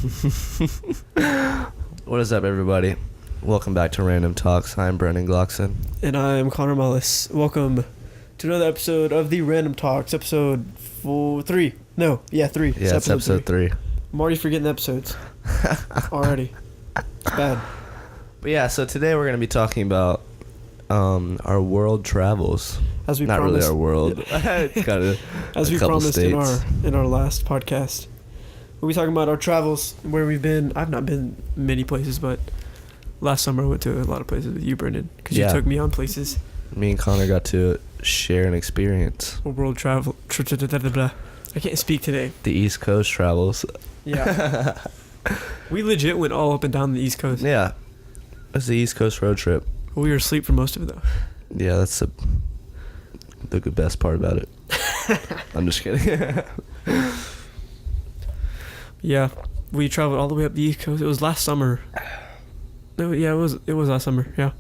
What is up, everybody? Welcome back to Random Talks. I'm Brendan Glockson. And I'm Connor Mullis. Welcome to another episode of the Random Talks, episode 3. No, yeah, 3. Yeah, it's episode 3. I'm already forgetting the episodes. Already. It's bad. But yeah, so today we're going to be talking about our world travels. As we Not promised, really our world. It's kind of as we promised in our last podcast. We'll be talking about our travels, where we've been. I've not been many places, but last summer I went to a lot of places with you, Brendan, because you took me on places. Me and Connor got to share an experience. A world travel. I can't speak today. The East Coast travels. Yeah. We legit went all up and down the East Coast. Yeah. It was the East Coast road trip. We were asleep for most of it, though. Yeah, that's the best part about it. I'm just kidding. Yeah, we traveled all the way up the East Coast. It was last summer. No, yeah, it was last summer. Yeah.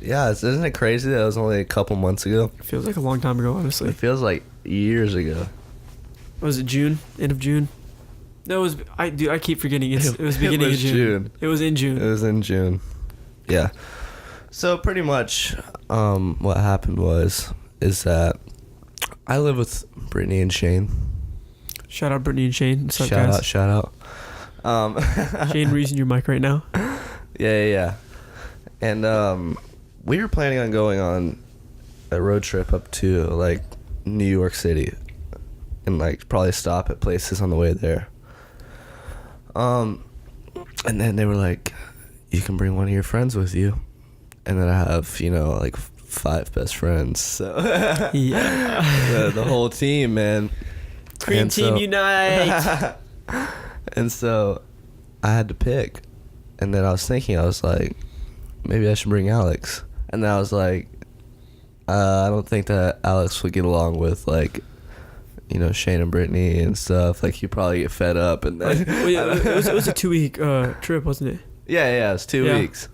Yeah, isn't it crazy that it was only a couple months ago? It feels like a long time ago, honestly. It feels like years ago. Was it June? End of June? No, it was. I keep forgetting. It was beginning of June. It was in June. It was in June. Yeah. So pretty much, what happened is that I live with Brittany and Shane. Shout out Brittany and Shane. What's up, guys? Shout out. Shane, we're using your mic right now. Yeah. And we were planning on going on a road trip up to like New York City, and like probably stop at places on the way there. And then they were like, "You can bring one of your friends with you," and then I have like 5 best friends. So yeah, the whole team, man. Cream Team Unite. And so I had to pick, and then I was thinking, I was like, maybe I should bring Alex. And then I was like, I don't think that Alex would get along with like, Shane and Brittany and stuff. Like, he'd probably get fed up. And then it was a 2-week trip, wasn't it? Yeah, it was 2 weeks.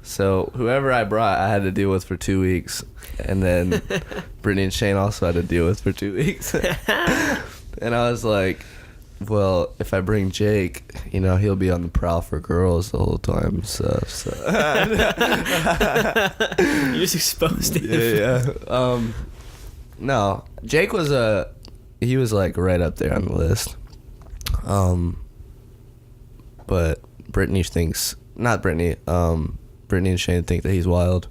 So whoever I brought, I had to deal with for 2 weeks, and then Brittany and Shane also had to deal with for 2 weeks. And I was like, well, if I bring Jake, he'll be on the prowl for girls the whole time. So. You just exposed him. Yeah. No, Jake was he was like right up there on the list. But Brittany Brittany and Shane think that he's wild.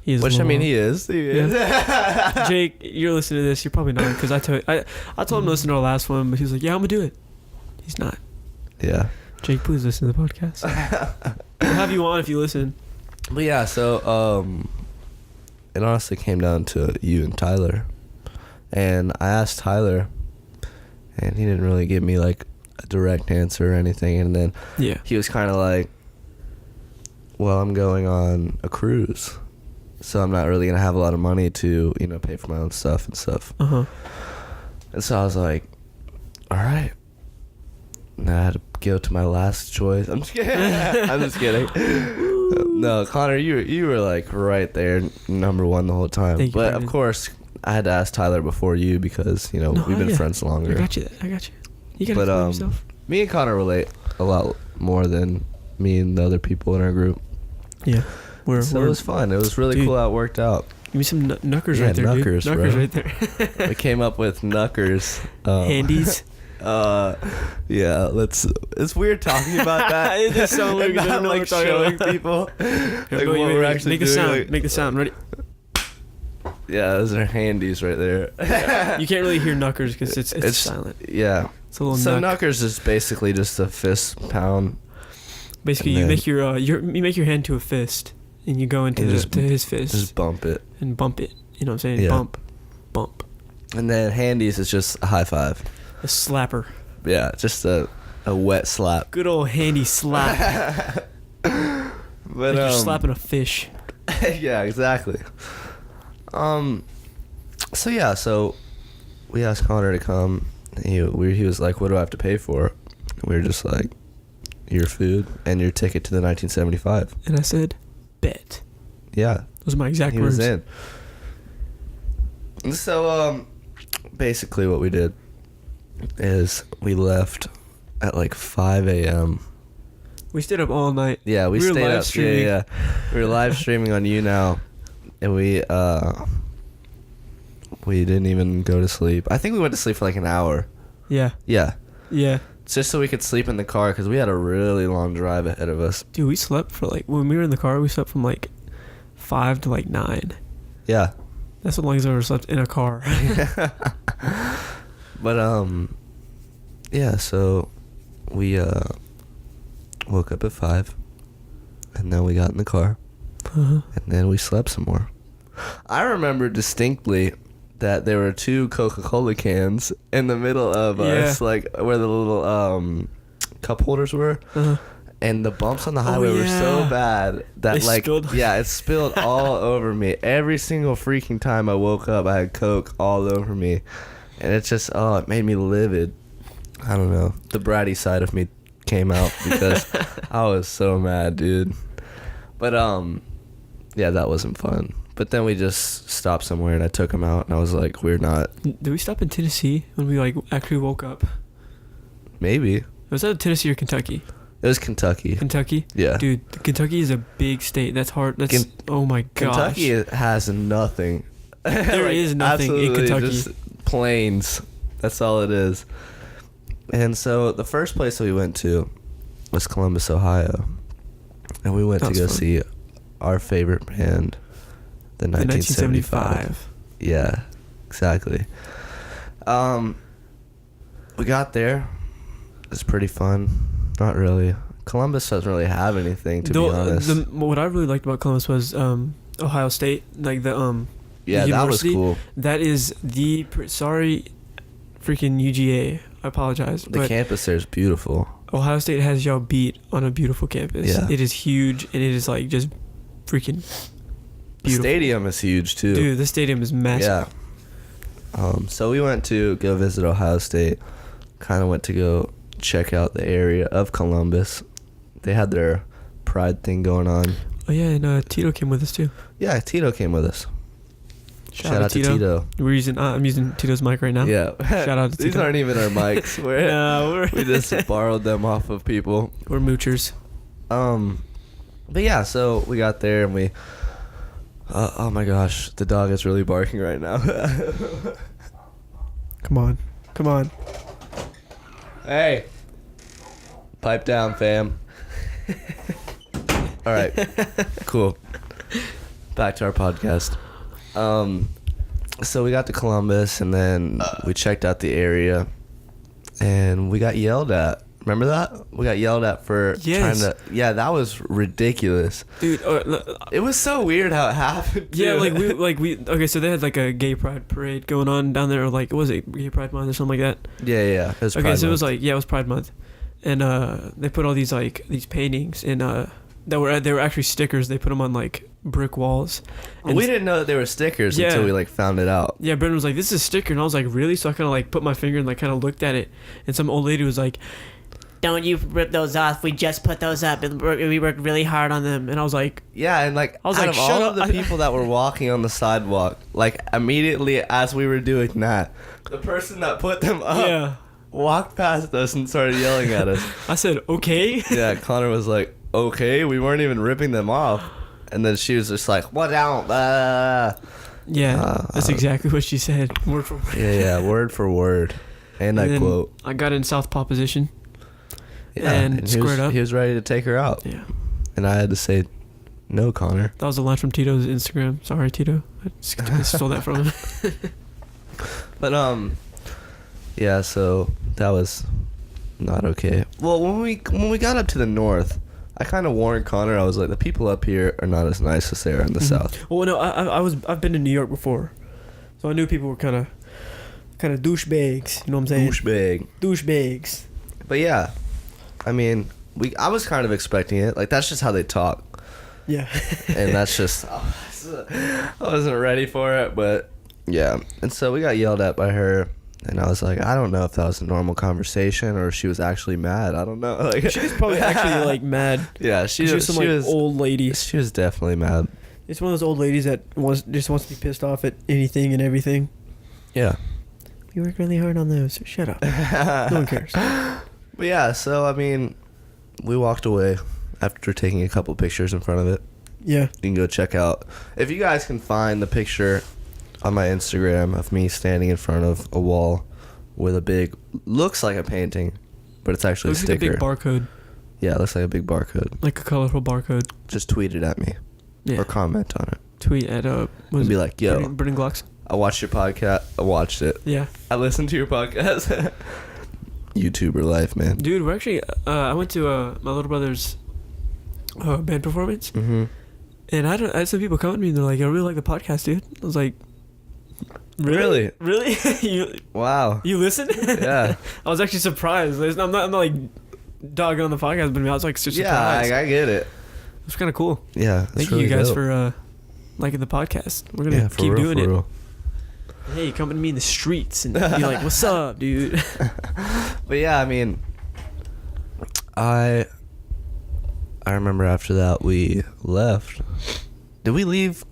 He is, he is. Yeah. Jake, you're listening to this. You're probably not, because I told him to listen to our last one, but he was like, "Yeah, I'm gonna do it." He's not. Yeah. Jake, please listen to the podcast. We'll have you on if you listen. But yeah, so it honestly came down to you and Tyler, and I asked Tyler, and he didn't really give me like a direct answer or anything, and then he was kind of like, "Well, I'm going on a cruise, so I'm not really gonna have a lot of money to pay for my own stuff and stuff." And so I was like, all right. And I had to go to my last choice. I'm just kidding. I'm just kidding. No, Connor, you were like right there, number one the whole time. Thank you, but Brandon. Of course, I had to ask Tyler before you, because we've been friends longer. I got you. You gotta explain yourself. Me and Connor relate a lot more than me and the other people in our group. Yeah. So it was fun. It was really cool how it worked out. Give me some knuckers right there, knuckers, dude. bro. Knuckers right there. We came up with knuckers. Handies. Yeah, it's weird talking about that. It is so weird. Not like showing people like what we're actually make the doing. sound. Make the sound. Ready? Yeah, those are handies right there. You can't really hear knuckers because it's silent. Yeah. It's a little so knuckers is basically just a fist pound. Basically, you make you make your hand to a fist, and you go into to his fist. Just bump it. And bump it. You know what I'm saying? Yeah. Bump. And then handies is just a high five. A slapper. Yeah, just a wet slap. Good old handy slap. But like you're slapping a fish. Yeah, exactly. So we asked Connor to come. He was like, "What do I have to pay for?" We were just like, "Your food and your ticket to the 1975." And I said, "Bet." Yeah. Those are my exact words. He was in. So basically what we did is we left at like 5 a.m. We stayed up all night. Yeah, we stayed up. Streaming. Yeah. We were live streaming on YouNow, and we didn't even go to sleep. I think we went to sleep for like an hour. Yeah. Yeah. Yeah. Just so we could sleep in the car because we had a really long drive ahead of us. Dude, we slept for like, when we were in the car, we slept from like 5 to like 9. Yeah. That's as long as I ever slept in a car. But yeah, so we woke up at 5, and then we got in the car, and then we slept some more. I remember distinctly that there were 2 Coca-Cola cans in the middle of us, like where the little cup holders were. And the bumps on the highway were so bad that it spilled all over me. Every single freaking time I woke up, I had Coke all over me. And it just, it made me livid. I don't know. The bratty side of me came out because I was so mad, dude. But, yeah, that wasn't fun. But then we just stopped somewhere and I took him out and I was like, we're not. Did we stop in Tennessee when we like actually woke up? Maybe. Was that Tennessee or Kentucky? It was Kentucky. Kentucky? Yeah. Dude, Kentucky is a big state. That's hard. That's oh my gosh. Kentucky has nothing. There is nothing in Kentucky. Just plains. That's all it is. And so the first place that we went to was Columbus, Ohio. And we went to go see our favorite band, the 1975. Yeah, exactly. We got there. It was pretty fun. Not really. Columbus doesn't really have anything, to be honest. What I really liked about Columbus was Ohio State, like the yeah, that was cool. That is the sorry, freaking UGA. I apologize. The campus there is beautiful. Ohio State has y'all beat on a beautiful campus. Yeah. It is huge and it is like just freaking beautiful. The stadium is huge too. Dude, the stadium is massive. Yeah. So we went to go visit Ohio State. Kind of went to go check out the area of Columbus. They had their pride thing going on. Oh yeah, and Tito came with us too. Yeah, Tito came with us. Shout out to Tito. I'm using Tito's mic right now. Yeah. Shout out to Tito. These aren't even our mics. We just borrowed them off of people. We're moochers. But yeah, so we got there and we oh my gosh, the dog is really barking right now. Come on. Hey. Pipe down, fam. All right. Cool. Back to our podcast. So we got to Columbus and then we checked out the area and we got yelled at. Remember that? We got yelled at for trying to... Yeah, that was ridiculous. Dude, it was so weird how it happened, too. Yeah, we... Okay, so they had like a gay pride parade going on down there, or like, was it Gay Pride Month or something like that? Yeah. It was Pride Month. It was like... Yeah, it was Pride Month. And they put all these paintings in... they were actually stickers. They put them on like brick walls. And we didn't know that they were stickers until we like found it out. Yeah, Brendan was like, "This is a sticker," and I was like, "Really?" So I kind of like put my finger and like kind of looked at it, and some old lady was like, "Don't you rip those off? We just put those up, and we worked really hard on them." And I was like, "Yeah," and like out of all of the people that were walking on the sidewalk, like immediately as we were doing that, the person that put them up walked past us and started yelling at us. I said, "Okay." Yeah, Connor was like, "Okay, we weren't even ripping them off," and then she was just like, "What down?" Yeah, that's exactly what she said, word for word. Yeah, word for word, and I quote. I got in southpaw position. Yeah, and squared up. He was ready to take her out. Yeah, and I had to say, "No, Connor." That was a line from Tito's Instagram. Sorry, Tito. I stole that from him. But yeah. So that was not okay. Well, when we got up to the north, I kind of warned Connor. I was like, the people up here are not as nice as they are in the south. Well, no, I've been to New York before, so I knew people were kind of douchebags. You know what I'm saying? Douchebags. But yeah, I mean, I was kind of expecting it. Like that's just how they talk. Yeah. And that's just I wasn't ready for it, but yeah. And so we got yelled at by her. And I was like, I don't know if that was a normal conversation or if she was actually mad. I don't know. Like, she was probably actually like mad. Yeah, she was some old lady. She was definitely mad. It's one of those old ladies that just wants to be pissed off at anything and everything. Yeah. We worked really hard on those. Shut up. No one cares. But yeah, so I mean, we walked away after taking a couple pictures in front of it. Yeah. You can go check out. If you guys can find the picture on my Instagram of me standing in front of a wall with a big, looks like a painting, but it's actually a sticker. Like a big barcode. Yeah, it looks like a big barcode. Like a colorful barcode. Just tweet it at me. Yeah. Or comment on it. Tweet at and be like, yo, Burning Glocks. I watched your podcast. I watched it. Yeah. I listened to your podcast. YouTuber life, man. Dude, we're actually I went to my little brother's band performance. Mm-hmm. And I had some people come to me and they're like, I really like the podcast, dude. I was like, Really? Wow. You listen? Yeah. I was actually surprised. I'm not like dogging on the podcast, but I was like surprised. Yeah, I get it. It was kind of cool. Yeah. Thank you guys for liking the podcast. We're going to keep doing it. Real. Hey, come to me in the streets and be like, what's up, dude? But yeah, I mean, I remember after that we left. Did we leave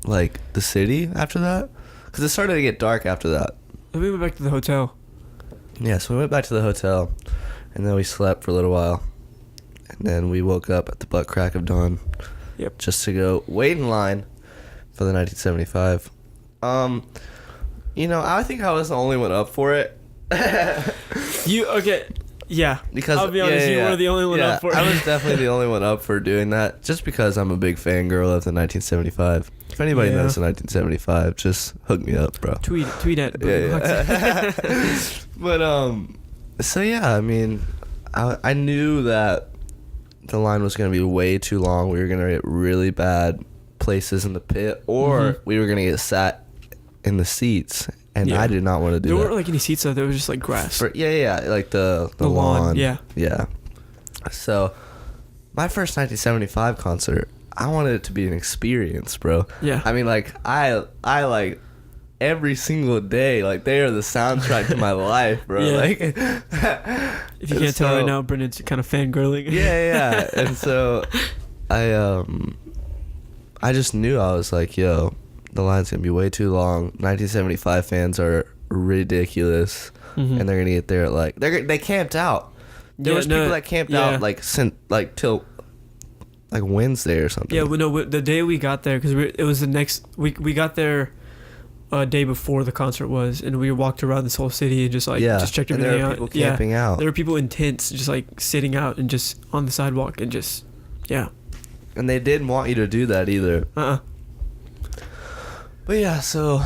like the city after that? Because it started to get dark after that. And we went back to the hotel. Yeah, so we went back to the hotel, and then we slept for a little while, and then we woke up at the butt crack of dawn. Yep. Just to go wait in line for the 1975. I think I was the only one up for it. Yeah. Because I'll be honest, you were the only one up for it. I was definitely the only one up for doing that, just because I'm a big fangirl of the 1975. If anybody knows the 1975, just hook me up, bro. Tweet at. Yeah. But so yeah, I mean, I knew that the line was gonna be way too long. We were gonna get really bad places in the pit, or we were gonna get sat in the seats. And I did not want to do that. There weren't like any seats though. There was just like grass. Like the lawn. Yeah. So, my first 1975 concert, I wanted it to be an experience, bro. Yeah. I mean, like I like every single day, like they are the soundtrack to my life, bro. Yeah. Like, if you can't tell right now, Brendan's kind of fangirling. Yeah. And so, I just knew, I was like, yo, the line's gonna be way too long. 1975 fans are ridiculous, and they're gonna get there at like they camped out. There was people that camped out till like Wednesday or something. Yeah, the day we got there, because it was the next we got there a day before the concert was, and we walked around this whole city and just checked everything out. There were people camping out. There were people in tents just like sitting out and just on the sidewalk and just And they didn't want you to do that either. But yeah, so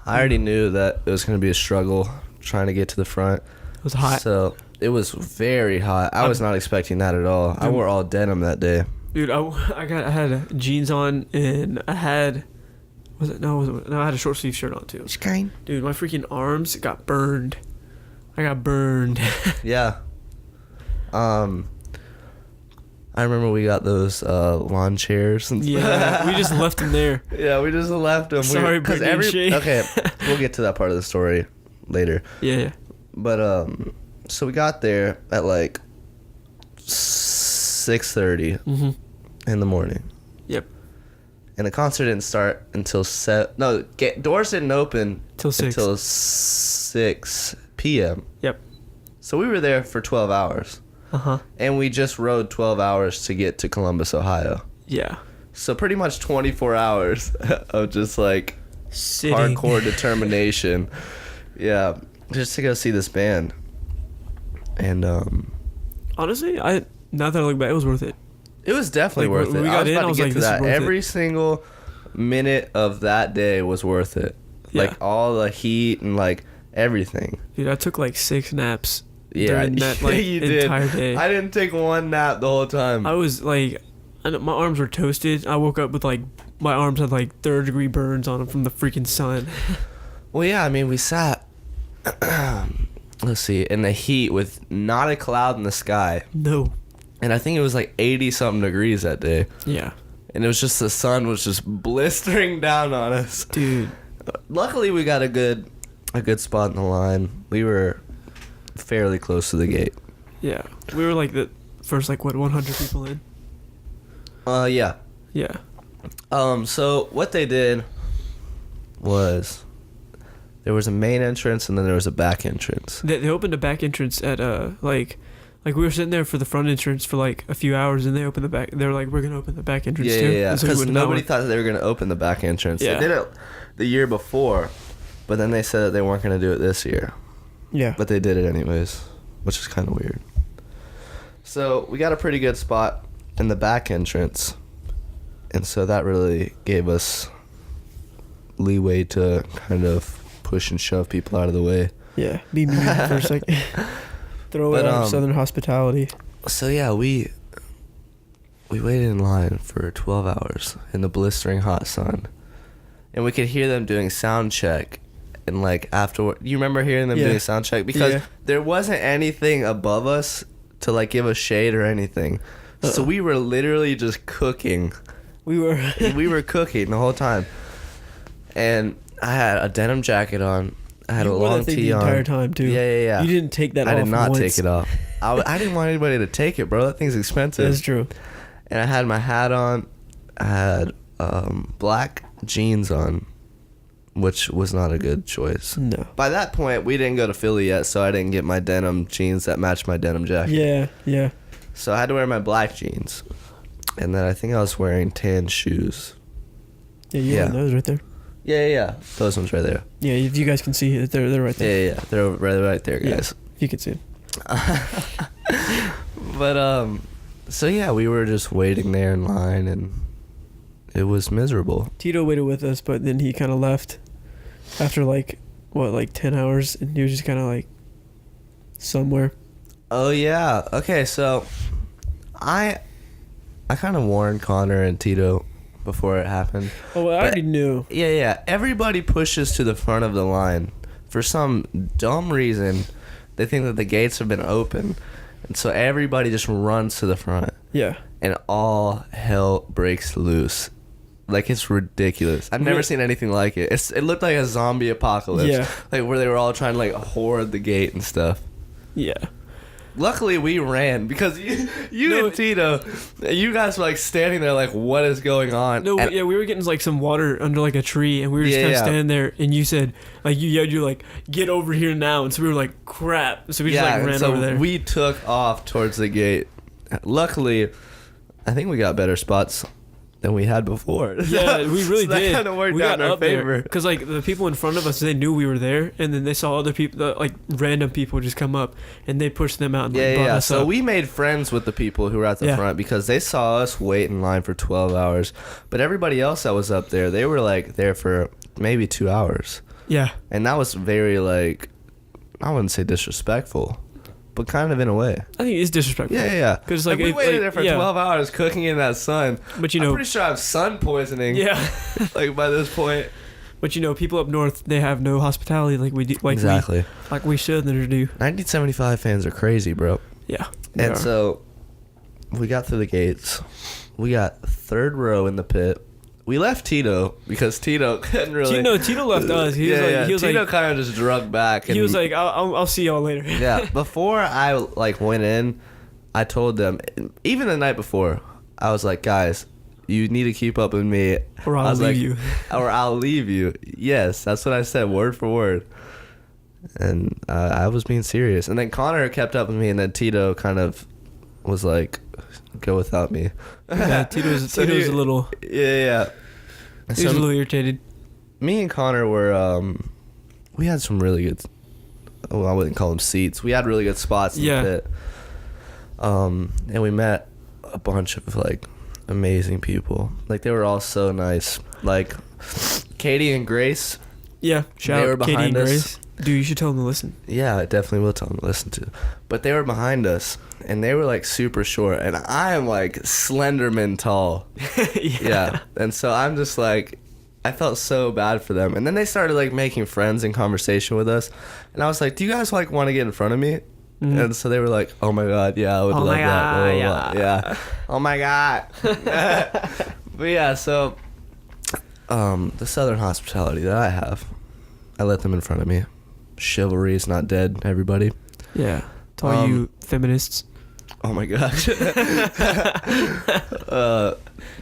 I already knew that it was going to be a struggle trying to get to the front. It was hot. So it was very hot. I was not expecting that at all. I wore all denim that day. Dude, I had jeans on, and I had I had a short sleeve shirt on too. Which kind? Dude, my freaking arms got burned. I got burned. Yeah. I remember we got those lawn chairs. And yeah, we just left them there. Yeah, we just left them. Sorry, okay, we'll get to that part of the story later. Yeah. But so we got there at like 6:30 in the morning. Yep. And the concert didn't start until doors didn't open until 6 p.m. Yep. So we were there for 12 hours. And we just rode 12 hours to get to Columbus, Ohio. Yeah. So pretty much 24 hours of just like sitting. Hardcore determination. Yeah, just to go see this band. And honestly, now that I look back, it was worth it. It was definitely worth it. I was about to get to that. Every single minute of that day was worth it. Yeah. Like all the heat and like everything. Dude, I took like 6 naps. During that entire day. I didn't take one nap the whole time. I was like, my arms were toasted. I woke up with like, my arms had like 3rd-degree burns on them from the freaking sun. Well, yeah, I mean, we sat, let's see, in the heat with not a cloud in the sky. No. And I think it was like 80-something degrees that day. Yeah. And it was just, the sun was just blistering down on us. Dude. Luckily, we got a good spot in the line. We were fairly close to the gate. Yeah. We were like the first 100 people in? Yeah. Yeah. So what they did was there was a main entrance and then there was a back entrance. They opened a back entrance at Like, we were sitting there for the front entrance for, like, a few hours, and they opened the back. They were like, we're going to open the back entrance, too. Yeah. And so we Because went an nobody hour. thought that they were going to open the back entrance. Yeah. They did it the year before, but then they said that they weren't going to do it this year. Yeah. But they did it anyways, which is kind of weird. So we got a pretty good spot in the back entrance, and so that really gave us leeway to kind of push and shove people out of the way. Yeah. Be mean for a second. Throw it out Southern hospitality. So yeah, we waited in line for 12 hours in the blistering hot sun, and we could hear them doing sound check. And like afterward, you remember hearing them doing sound check? Because there wasn't anything above us to like give us shade or anything. So we were literally just cooking. We were cooking the whole time. And I had a denim jacket on. I had a long tee on the entire time too. Yeah. You didn't take that off. I did not once. take it off. I didn't want anybody to take it, bro. That thing's expensive. That's true. And I had my hat on. I had black jeans on, which was not a good choice. No. By that point, we didn't go to Philly yet, so I didn't get my denim jeans that matched my denim jacket. Yeah. So I had to wear my black jeans. And then I think I was wearing tan shoes. Yeah, you had those right there. Yeah. Those ones right there. Yeah, if you guys can see it, they're right there. Yeah. They're right there, guys. Yeah, you can see it. But, so yeah, we were just waiting there in line, and it was miserable. Tito waited with us, but then he kind of left after, like 10 hours, and he was just kind of, like, somewhere. Oh, yeah. Okay, so I kind of warned Connor and Tito before it happened. Oh, well, I already knew. Yeah. Everybody pushes to the front of the line. For some dumb reason, they think that the gates have been open. And so everybody just runs to the front. Yeah. And all hell breaks loose. Like, it's ridiculous. I've never seen anything like it. It looked like a zombie apocalypse. Yeah. Like, where they were all trying to, like, hoard the gate and stuff. Yeah. Luckily, we ran because you and Tito, you guys were like standing there like, what is going on? No, we were getting like some water under like a tree, and we were just kind of standing there, and you said, like, you yelled, you're like, get over here now, and so we were like, crap. So we just like ran over there. We took off towards the gate. Luckily, I think we got better spots than we had before. Yeah, we really so did. That kind of worked we out got in our up favor. there because like the people in front of us, they knew we were there, and then they saw other people, like random people, just come up, and they pushed them out and like, brought us So up. we made friends with the people who were at the front because they saw us wait in line for 12 hours. But everybody else that was up there, they were like there for maybe 2 hours. Yeah. And that was very like, I wouldn't say disrespectful, but kind of in a way. I think it's disrespectful. Yeah. Because like we waited there for 12 hours cooking in that sun. But I'm pretty sure I have sun poisoning. Yeah. Like by this point. But people up north, they have no hospitality like we do. Like exactly. Like we should do. 1975 fans are crazy, bro. Yeah. And so we got through the gates. We got third row in the pit. We left Tito because Tito couldn't really. Tito left us. He was Tito like, kind of just drug back. And he was like, I'll see y'all later. Yeah. Before I like went in, I told them, even the night before, I was like, guys, you need to keep up with me, or I'll leave you. Or I'll leave you. Yes, that's what I said, word for word. And I was being serious. And then Connor kept up with me, and then Tito kind of was like, go without me. Yeah, Tito's a little. Yeah. He was a little irritated. Me and Connor were, we had some really good, I wouldn't call them seats. We had really good spots in the pit. And we met a bunch of like amazing people. Like they were all so nice. Like Katie and Grace. Yeah, shout out Katie and Grace. Dude, you should tell them to listen. Yeah, I definitely will tell them to listen to. But they were behind us, and they were like super short, and I am like Slenderman tall. Yeah. And so I'm just like, I felt so bad for them. And then they started like making friends and conversation with us, and I was like, do you guys like want to get in front of me? Mm-hmm. And so they were like, oh my God, yeah, I would love that. Yeah. Oh my God. But yeah, so the Southern hospitality that I have, I let them in front of me. Chivalry is not dead, everybody. Yeah. To all you feminists. Oh my gosh.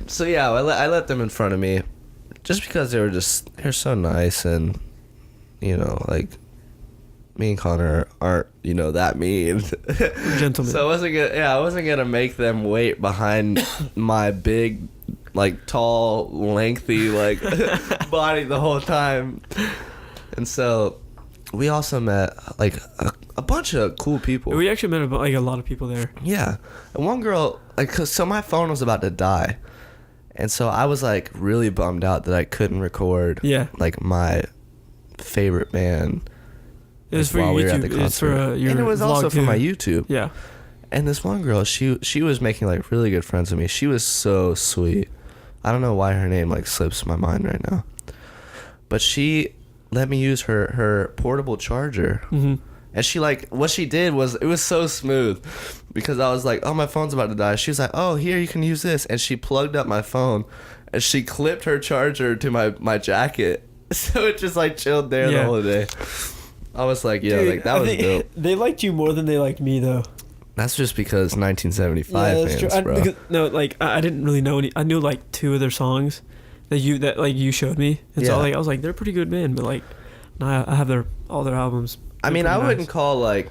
So yeah, I let them in front of me just because they're so nice, and like me and Connor aren't, that mean. Gentlemen. So I wasn't gonna make them wait behind my big, like, tall, lengthy, like, body the whole time. And so we also met, like, a bunch of cool people. We actually met, like, a lot of people there. Yeah. And one girl, like, so my phone was about to die. And so I was, like, really bummed out that I couldn't record, like, my favorite band. It was for your YouTube. It's for your and it was also for my YouTube. Yeah. And this one girl, she was making, like, really good friends with me. She was so sweet. I don't know why her name, like, slips my mind right now. But she let me use her portable charger. Mm-hmm. And she, like, what she did was, it was so smooth. Because I was like, oh, my phone's about to die. She was like, oh, here, you can use this. And she plugged up my phone. And she clipped her charger to my jacket. So it just, like, chilled there the whole day. I was like, yeah, dude, like, that was dope. They liked you more than they liked me, though. That's just because 1975 fans, true. bro. No, like, I didn't really know any. I knew, like, 2 of their songs that you showed me. And so, like, I was like, they're a pretty good band. But, like, no, I have all their albums. I mean, I wouldn't call, like,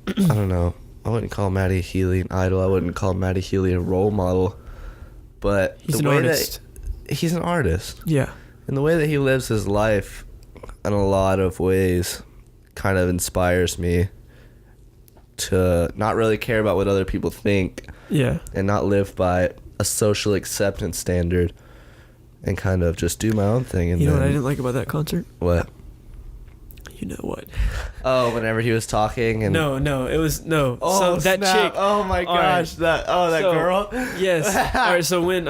I don't know. I wouldn't call Matty Healy an idol. I wouldn't call Matty Healy a role model. But he's an artist. He's an artist. Yeah. And the way that he lives his life in a lot of ways kind of inspires me to not really care about what other people think. Yeah. And not live by a social acceptance standard and kind of just do my own thing. And you know what I didn't like about that concert? What? You know what? Oh, whenever he was talking and no, it was no. Oh, so that snap. chick. Oh my gosh, that girl. Yes. All right. So when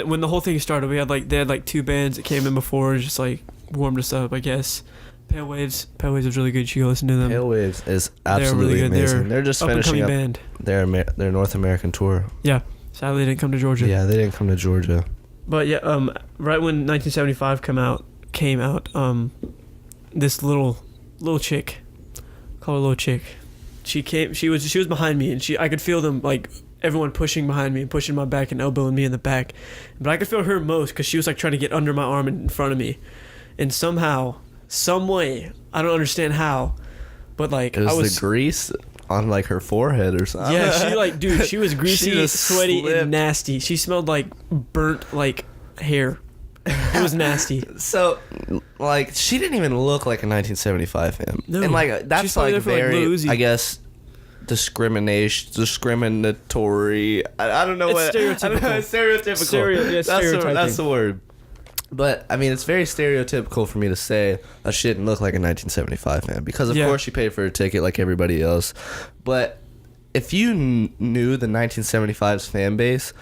when the whole thing started, they had 2 bands that came in before, just like warmed us up, I guess. Pale Waves was really good. You should go listen to them. Pale Waves is absolutely really amazing. They're just finishing up band. their North American tour. Yeah. Sadly, they didn't come to Georgia. Yeah, they didn't come to Georgia. But yeah, right when 1975 came out, this little chick, call her little chick, she was behind me, and I could feel them, like, everyone pushing behind me and pushing my back and elbowing me in the back, but I could feel her most because she was, like, trying to get under my arm and in front of me, and somehow, some way, I don't understand how, but, like, it was the grease on, like, her forehead or something. Yeah, she was greasy, sweaty, and nasty. She smelled like burnt, like, hair. It was nasty. So, like, she didn't even look like a 1975 fan. No. And, like, that's, like, very, I guess, discriminatory. I don't know what. Stereotypical. Stereotypical. That's the word. But, I mean, it's very stereotypical for me to say she didn't look like a 1975 fan. Because, of course, she paid for her ticket like everybody else. But if you knew the 1975's fan base,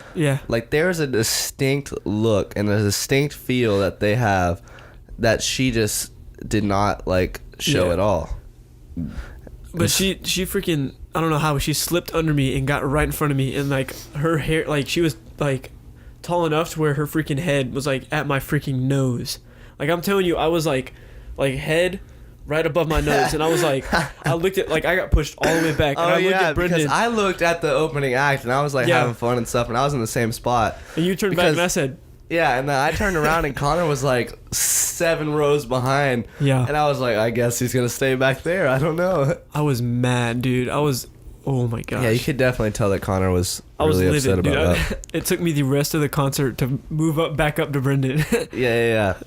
like, there's a distinct look and a distinct feel that they have that she just did not, like, show at all. But she freaking, I don't know how, she slipped under me and got right in front of me, and, like, her hair, like, she was, like, tall enough to where her freaking head was, like, at my freaking nose. Like, I'm telling you, I was, like head right above my nose, and I was like, I looked at, like, I got pushed all the way back, and I looked at Brendan. Because I looked at the opening act, and I was, like, having fun and stuff, and I was in the same spot. And you turned back, and I said... Yeah, and then I turned around, and Connor was, like, 7 rows behind. Yeah. And I was like, I guess he's going to stay back there. I don't know. I was mad, dude. Oh, my gosh. Yeah, you could definitely tell that Connor was really upset about that. It took me the rest of the concert to move back up to Brendan. Yeah.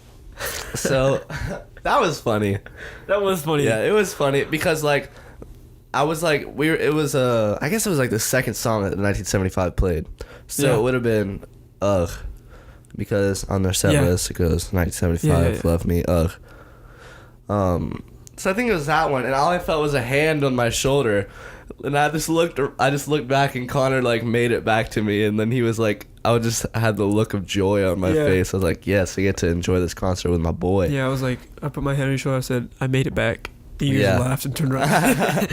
So, that was funny. That was funny. Yeah, it was funny because, like, I was like, I guess it was like the second song that the 1975 played. So it would have been, Ugh. Because on their set list it goes 1975, Love Me, Ugh. So I think it was that one, and all I felt was a hand on my shoulder. And I just looked back, and Connor, like, made it back to me, and then he was like, I just had the look of joy on my face. I was like, yes, I get to enjoy this concert with my boy. Yeah, I was like, I put my head on his shoulder, I said, I made it back. He just laughed and turned around.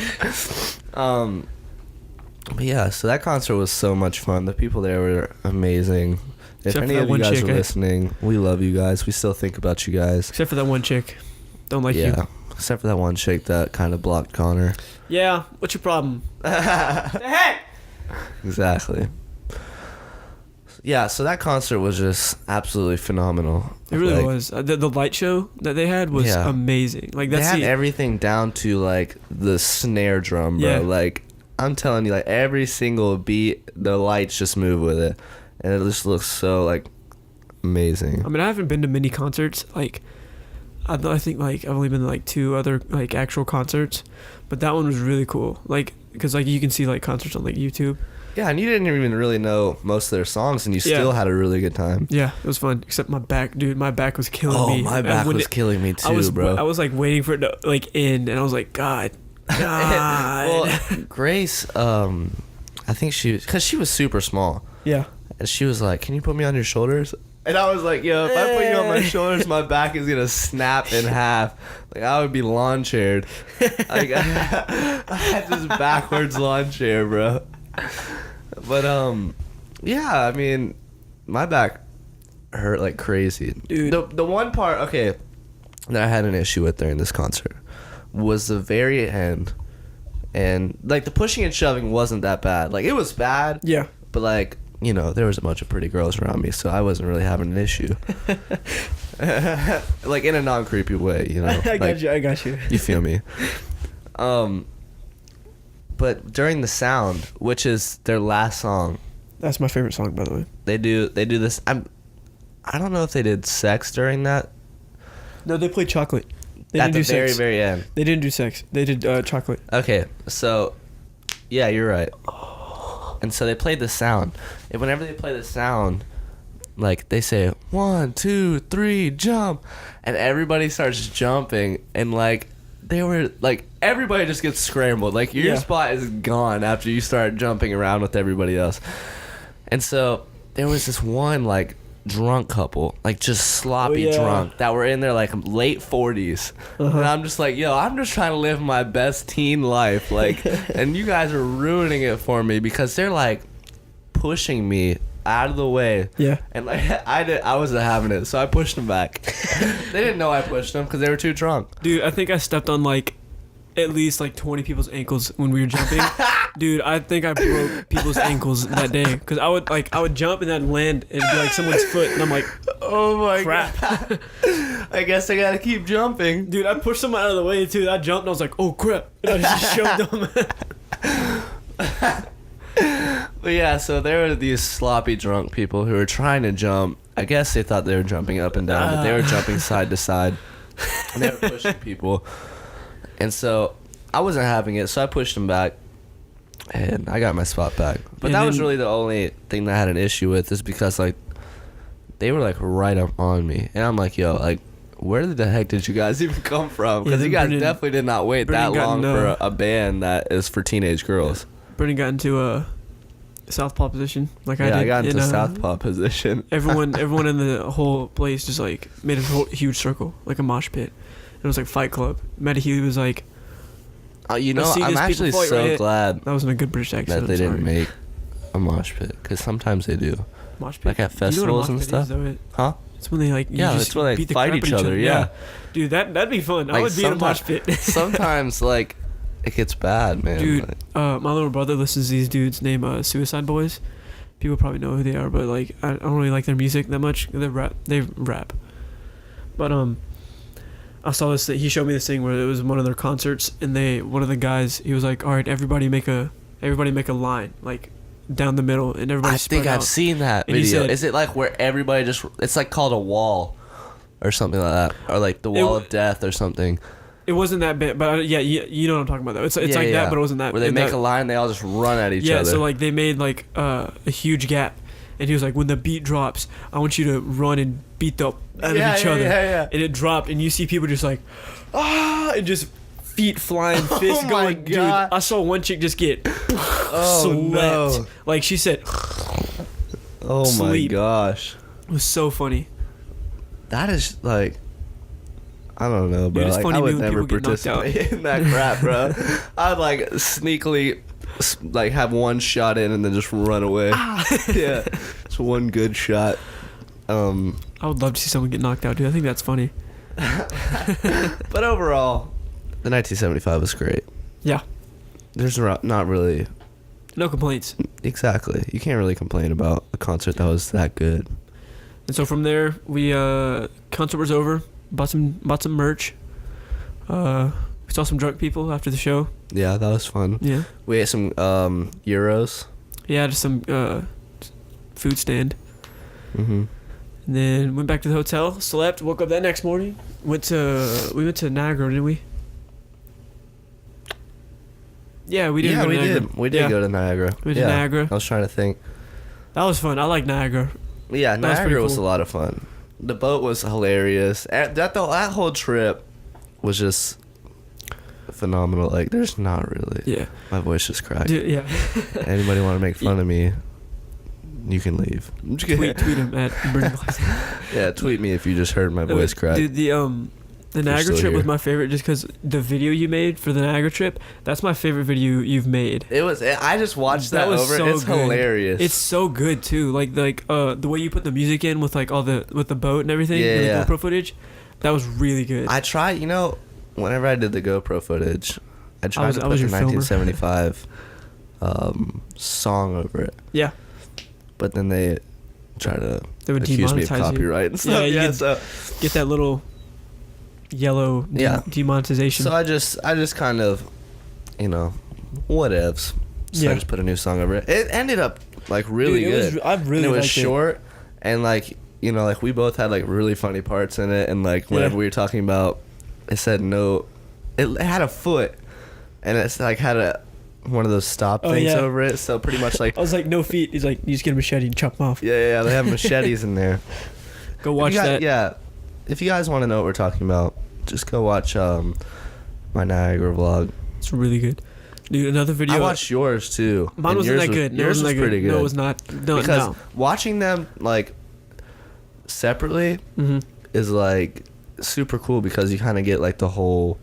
But yeah, so that concert was so much fun. The people there were amazing. If any of you guys are listening, we love you guys. We still think about you guys. Except for that one chick. Don't like you. Yeah, except for that one chick that kind of blocked Connor. Yeah, what's your problem? The heck? Exactly. Yeah, so that concert was just absolutely phenomenal. It really was. The light show that they had was amazing. Like they had everything down to like the snare drum, bro. Yeah. Like I'm telling you, like every single beat, the lights just move with it, and it just looks so like amazing. I mean, I haven't been to many concerts. Like, I think like I've only been to like 2 other like actual concerts, but that one was really cool. Like, because like you can see like concerts on like YouTube. Yeah, and you didn't even really know most of their songs, and you still had a really good time. Yeah, it was fun. Except my back, dude. My back was killing me. Oh, my back was killing me too, bro. I was like waiting for it to like end, and I was like, God. Well, Grace, I think because she was super small. Yeah. And she was like, "Can you put me on your shoulders?" And I was like, "Yo, if I put you on my shoulders, my back is gonna snap in half. Like I would be lawn chaired. Like I had this backwards lawn chair, bro." But yeah, I mean, my back hurt like crazy, dude. The one part, that I had an issue with during this concert was the very end, and like the pushing and shoving wasn't that bad. Like it was bad, yeah, but like, you know, there was a bunch of pretty girls around me, so I wasn't really having an issue. Like in a non-creepy way, you know. I got you. You feel me? But during the sound, which is their last song, that's my favorite song, by the way. They do this. I don't know if they did sex during that. No, they played Chocolate. They at didn't the do very sex. very end. They didn't do sex. They did Chocolate. Okay, so yeah, you're right. And so they played the sound. And whenever they play the sound, like they say 1, 2, 3, jump, and everybody starts jumping, and like they were like everybody just gets scrambled. Like your spot is gone after you start jumping around with everybody else. And so there was this one like drunk couple, like just sloppy drunk, that were in their like late 40s. And I'm just like, yo, I'm just trying to live my best teen life, like, and you guys are ruining it for me because they're like pushing me out of the way. Yeah. And like I wasn't having it, so I pushed them back. They didn't know I pushed them because they were too drunk. Dude, I think I stepped on like at least like 20 people's ankles when we were jumping. Dude, I think I broke people's ankles that day because I would jump and then land and it'd be like someone's foot, and I'm like, oh my crap. God. I guess I gotta keep jumping. Dude, I pushed someone out of the way too. I jumped and I was like, oh crap, and I just shoved them. But yeah, so there were these sloppy drunk people who were trying to jump. I guess they thought they were jumping up and down, but they were jumping side to side. And they were pushing people. And so I wasn't having it, so I pushed them back. And I got my spot back. But that was really the only thing that I had an issue with, is because like they were like right up on me. And I'm like, yo, like, where the heck did you guys even come from? Because you guys definitely did not wait that long for a band that is for teenage girls. Brendan got into a southpaw position, like I did. I got into southpaw position. Everyone in the whole place just like made a whole huge circle, like a mosh pit. It was like Fight Club. Matty Healy was like, you know, I'm actually so glad that wasn't a good British accent. That they didn't make a mosh pit, because sometimes they do. Mosh pit, like at festivals and stuff. Huh? It's when they like it's when they fight each other. Yeah. Dude, that'd be fun. Like I would be in a mosh pit. Sometimes like it gets bad, man. Dude, my little brother listens to these dudes named Suicide Boys. People probably know who they are, but like I don't really like their music that much. They rap. But I saw this. He showed me this thing where it was one of their concerts, and one of the guys, he was like, "All right, everybody make a line like down the middle, and everybody." I think I've seen that video. Said, is it like where everybody just? It's like called a wall, or something like that, or like the wall of death or something. It wasn't that bad, but you know what I'm talking about though. It's like that, but it wasn't that. Where they make a line, they all just run at each other. Yeah, so like they made like a huge gap, and he was like, when the beat drops, I want you to run and beat the out of each other. Yeah. And it dropped, and you see people just like, and just feet flying, fists going. Dude, I saw one chick just get slept. No. Like she said, oh sleep. My gosh. It was so funny. That is like, I don't know, bro. Dude, like, I would never participate in that crap, bro. I'd like sneakily like have one shot in and then just run away. Yeah, it's one good shot. I would love to see someone get knocked out, dude. I think that's funny. But overall, the 1975 was great. Yeah. There's not really No complaints. Exactly. You can't really complain about a concert that was that good. And so from there, we concert was over. Bought some merch. We saw some drunk people after the show. Yeah, that was fun. Yeah. We ate some gyros. Yeah, just some food stand. Mm-hmm. And then went back to the hotel, slept, woke up that next morning. We went to Niagara, didn't we? Yeah, we did. Yeah, we did. We did go to Niagara. We did Niagara. I was trying to think. That was fun. I like Niagara. Yeah, Niagara was cool. a lot of fun. The boat was hilarious. That whole trip was just phenomenal. Like, there's not really. Yeah. My voice just cracked. Dude, yeah. Anybody want to make fun of me? You can leave. Tweet him at Burning Glass. Yeah, tweet me if you just heard my voice crack. Dude, the Niagara trip was my favorite just because the video you made for the Niagara trip, that's my favorite video you've made. It was. I just watched that was over. So it's good. hilarious. It's so good too. Like the way you put the music in with like all the boat and everything. Yeah, and the GoPro footage, that was really good. I tried. Whenever I did the GoPro footage, I tried to put the 1975 song over it. Yeah. But then they try to would accuse me of demonetize copyright and stuff. Yeah, so get that little yellow demonetization. So I just kind of, whatevs. So I just put a new song over it. It ended up like really good. I really and it was liked short and like we both had like really funny parts in it, and like whenever we were talking about, it said no, it had a foot, and it's like had one of those stop things over it. So pretty much like I was like, no feet. He's like, you just get a machete and chop them off. Yeah. They have machetes in there. Go watch that. Yeah. If you guys want to know what we're talking about, just go watch my Niagara vlog. It's really good. Dude, another video. I watched yours too. Mine wasn't that good. Yours was pretty good. No, it was not. No, because watching them like separately is like super cool because you kind of get like the whole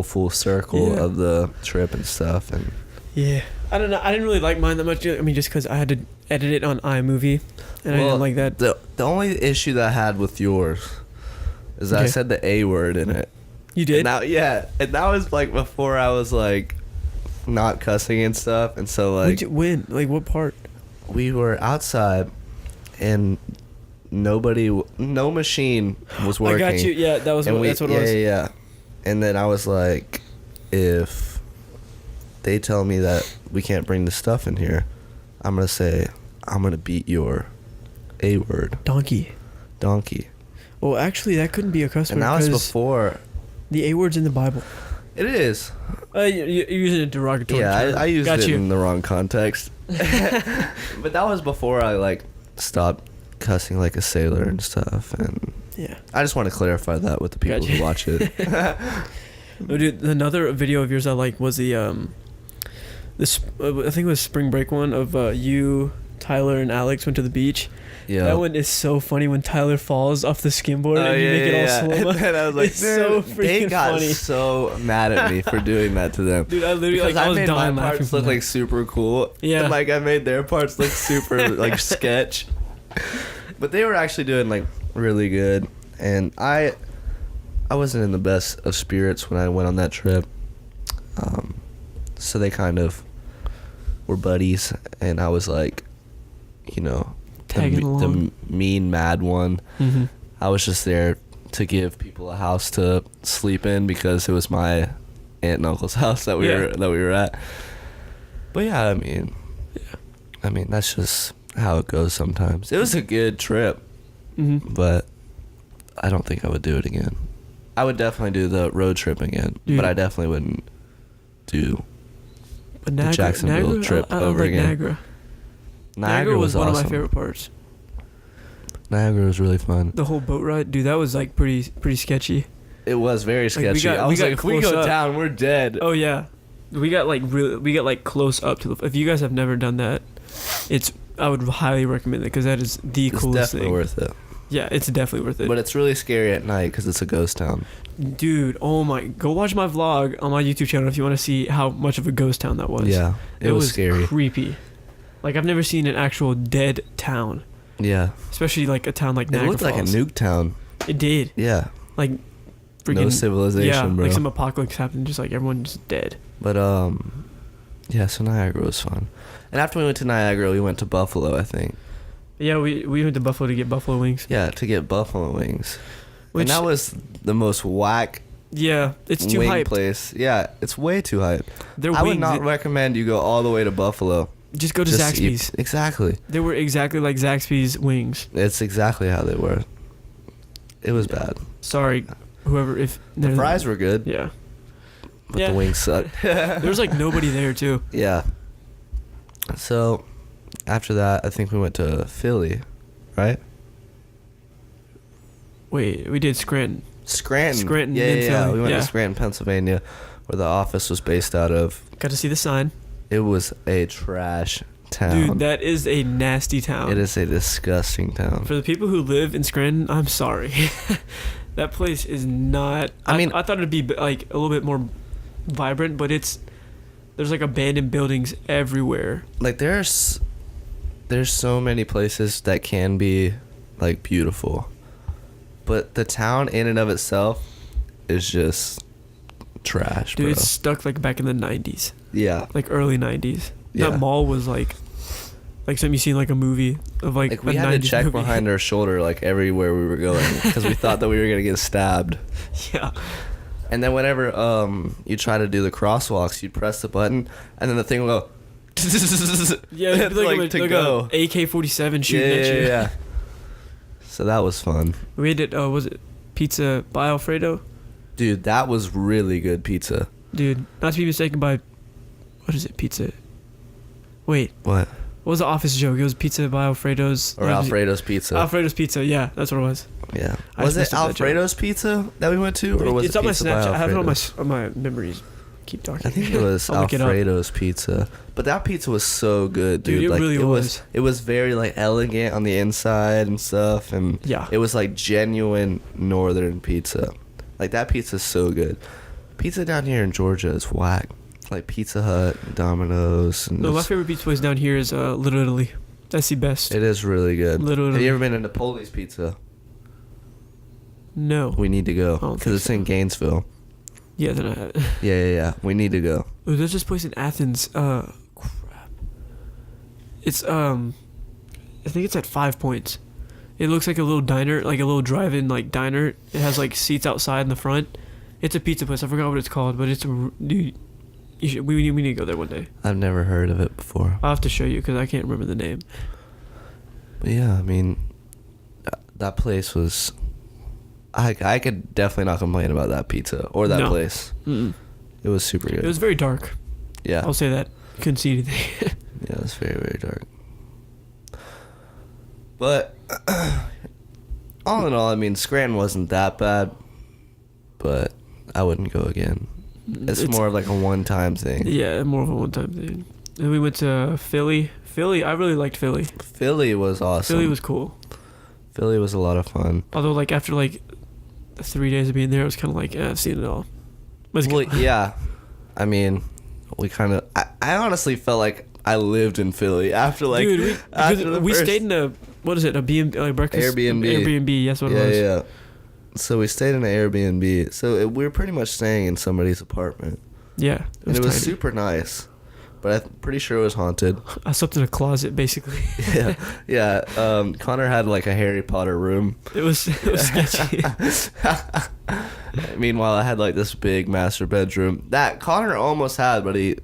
full circle of the trip and stuff. And yeah, I don't know. I didn't really like mine that much. I mean, just because I had to edit it on iMovie, and I didn't like that. The only issue that I had with yours is that I said the A word in it. You did? And that was like before I was like not cussing and stuff, and so like when? Like what part? We were outside, and no machine was working. I got you. Yeah, that's what it was. Yeah. And then I was like, if they tell me that we can't bring the stuff in here, I'm going to say, I'm going to beat your A word. Donkey. Well, actually, that couldn't be a cuss word. And that was before. The A word's in the Bible. It is. You're using a derogatory term. I used it in the wrong context. But that was before I like stopped cussing like a sailor and stuff, and I just want to clarify that with the people who watch it. Oh, dude, another video of yours I like was the I think it was spring break one of you, Tyler, and Alex went to the beach. Yeah, that one is so funny when Tyler falls off the skimboard and you make it all slow. And I was like, it's so freaking they got funny. So mad at me for doing that to them. Dude, I literally I was made dying my laughing. parts look like super cool. Yeah, and like I made their parts look super like sketch. But they were actually doing like really good, and I wasn't in the best of spirits when I went on that trip. So they kind of were buddies, and I was like, tagging along. The mean mad one. Mm-hmm. I was just there to give people a house to sleep in because it was my aunt and uncle's house that we were at. But yeah, I mean that's just how it goes sometimes. It was a good trip, but I don't think I would do it again. I would definitely do the road trip again, but I definitely wouldn't do the Jacksonville trip over again. Niagara was one awesome. of my favorite parts. Niagara was really fun. The whole boat ride, dude, that was like pretty sketchy. It was very sketchy. I was like, if we go down, we're dead. Oh yeah, we got close up to the. If you guys have never done that, I would highly recommend it because that is the coolest thing. It's definitely worth it. Yeah, it's definitely worth it. But it's really scary at night because it's a ghost town. Dude, go watch my vlog on my YouTube channel if you want to see how much of a ghost town that was. Yeah, it was scary. Creepy. Like I've never seen an actual dead town. Yeah. Especially like a town like Niagara Falls. It looked like a nuke town. It did. Yeah. Like freaking no civilization, bro. like some apocalypse happened, just like everyone's dead. But Yeah, so Niagara was fun. And after we went to Niagara, we went to Buffalo, I think. Yeah, we went to Buffalo to get buffalo wings. Yeah, to get buffalo wings. Which, and that was the most whack yeah, it's too wing hyped. place. Yeah, it's way too hyped. I would not recommend you go all the way to Buffalo. Just go to Zaxby's. Exactly. They were exactly like Zaxby's wings. It's exactly how they were. It was bad. Sorry, whoever. If the fries were good. Yeah. But the wings sucked. There was like nobody there too. Yeah. So, after that, I think we went to Philly, right? Wait, we did Scranton. Scranton. Yeah. We went to Scranton, Pennsylvania, where the office was based out of. Got to see the sign. It was a trash town. Dude, that is a nasty town. It is a disgusting town. For the people who live in Scranton, I'm sorry. That place is not. I mean, I thought it'd be like a little bit more vibrant, but there's like abandoned buildings everywhere. Like there's so many places that can be like beautiful, but the town in and of itself is just trash, dude. bro. It's stuck like back in the 90s. Yeah, like early 90s. Yeah. That mall was like something you see in like a movie of like we had to check movie. behind our shoulder like everywhere we were going because we thought that we were gonna get stabbed. Yeah. And then whenever you try to do the crosswalks, you'd press the button, and then the thing will go. Yeah, like to go. AK-47 shooting at you. Yeah. So that was fun. We did. Was it pizza by Alfredo? Dude, that was really good pizza. Dude, not to be mistaken by, what is it? Pizza. Wait. What? What was the office joke? It was pizza by Alfredo's. Or Alfredo's Pizza. Alfredo's Pizza. Yeah, that's what it was. Yeah. Was it Alfredo's Pizza that we went to, or was it's it on my Pizza by Snapchat. I have it Alfredo's? on my memories. Keep talking. I think it was Alfredo's Pizza, but that pizza was so good, dude. It like, really was. It was very like elegant on the inside and stuff, and yeah, it was like genuine northern pizza. Like that pizza's so good. Pizza down here in Georgia is whack. Like Pizza Hut, Domino's. And no, my favorite pizza place down here is Little Italy. That's the best. It is really good. Little Italy. Have you ever been to Napoli's Pizza? No. We need to go because it's in Gainesville. Yeah, then I. Yeah. We need to go. Oh, there's this place in Athens. Crap. It's I think it's at 5 Points. It looks like a little diner, like a little drive-in like diner. It has like seats outside in the front. It's a pizza place. I forgot what it's called, but it's a dude. We need to go there one day. I've never heard of it before. I'll have to show you because I can't remember the name. But yeah, I mean, that place was. I could definitely not complain about that pizza or that place. Mm-mm. It was super good. It was very dark. Yeah. I'll say that. Couldn't see anything. Yeah, it was very, very dark. But all in all, I mean, Scranton wasn't that bad, but I wouldn't go again. It's more of like a one-time thing. Yeah, more of a one-time thing. And we went to Philly. I really liked Philly. Philly was awesome. Philly was cool. Philly was a lot of fun. Although, like, after, like, 3 days of being there, it was kind of like, I've seen it all. Let's go. Yeah. I mean, we kind of... I honestly felt like I lived in Philly after, like... Dude, we stayed in a... What is it? A B&B, like breakfast? Airbnb. Airbnb, that's what it was. Yeah. So we stayed in an Airbnb. So we were pretty much staying in somebody's apartment. Yeah. It was super nice. But I'm pretty sure it was haunted. I slept in a closet, basically. Yeah. Connor had like a Harry Potter room. It was sketchy. Meanwhile, I had like this big master bedroom that Connor almost had, but he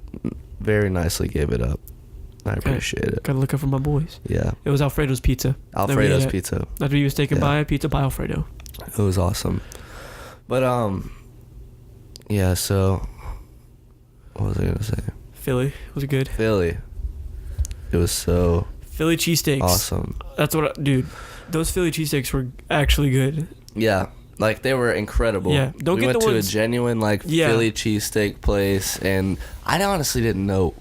very nicely gave it up. I appreciate it. Gotta look out for my boys. Yeah. It was Alfredo's Pizza. Alfredo's Pizza. Not to be mistaken by Pizza by Alfredo. It was awesome. But yeah, so what was I gonna say? Philly was good. Philly. It was so Philly cheesesteaks. Awesome. That's what dude, those Philly cheesesteaks were actually good. Yeah. Like they were incredible. Yeah. We went to a genuine like Philly cheesesteak place, and I honestly didn't know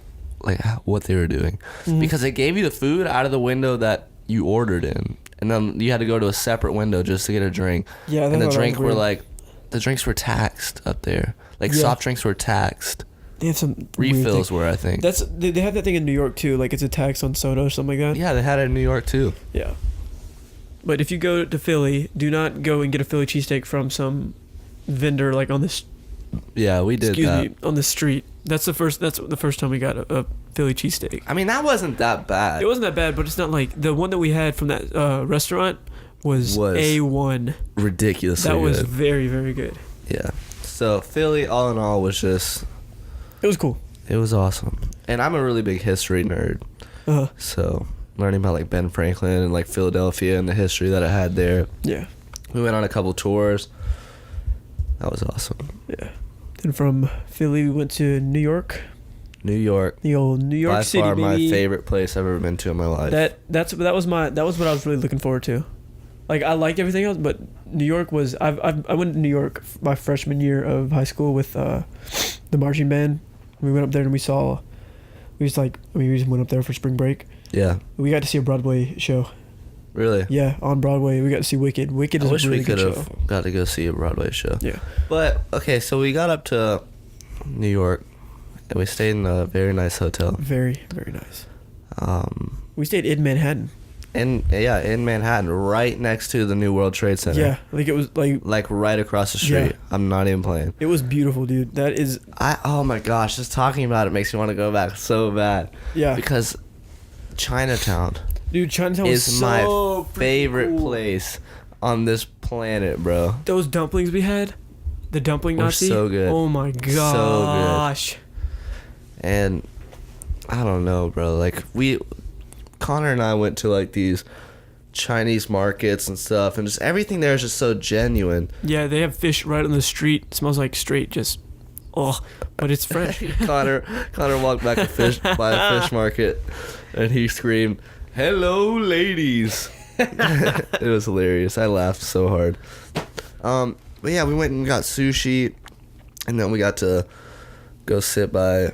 like what they were doing because they gave you the food out of the window that you ordered in, and then you had to go to a separate window just to get a drink. Yeah, and the drinks were taxed up there. Like soft drinks were taxed. They have some refills were, I think. They have that thing in New York too, like it's a tax on soda or something like that. Yeah, they had it in New York too. Yeah. But if you go to Philly, do not go and get a Philly cheesesteak from some vendor like on this. Yeah, we did that. On the street. That's the first time we got a Philly cheesesteak. I mean, that wasn't that bad. It wasn't that bad, but it's not like the one that we had from that restaurant was A1. Ridiculously good. That was good. very, very good. Yeah. So Philly, all in all, was just... It was cool. It was awesome. And I'm a really big history nerd. Uh-huh. So learning about like Ben Franklin and like Philadelphia and the history that it had there. Yeah. We went on a couple tours. That was awesome. Yeah. Then from Philly, we went to New York. New York. The old New York City, by far baby. my favorite place I've ever been to in my life. That was what I was really looking forward to. Like, I liked everything else, but New York was... I went to New York my freshman year of high school with the marching band. We went up there and we just went up there for spring break. Yeah. We got to see a Broadway show. Really? Yeah, on Broadway. We got to see Wicked. Wicked is a really good show. I wish we could have got to go see a Broadway show. Yeah. But, okay, so we got up to New York, and we stayed in a very nice hotel. Very, very nice. We stayed in Manhattan. In Manhattan, right next to the New World Trade Center. Yeah, like it was like right across the street. Yeah. I'm not even playing. It was beautiful, dude. That is... Oh my gosh, just talking about it makes me want to go back so bad. Yeah. Because Chinatown... Dude, Chinatown is my favorite cool. place on this planet, bro. Those dumplings we had, the dumpling Nazi, so good. Oh my gosh. So good. And I don't know, bro. Like Connor and I went to like these Chinese markets and stuff, and just everything there is just so genuine. Yeah, they have fish right on the street. It smells like straight but it's fresh. Connor walked by a fish market, and he screamed, "Hello, ladies." It was hilarious. I laughed so hard. But yeah, we went and got sushi, and then we got to go sit by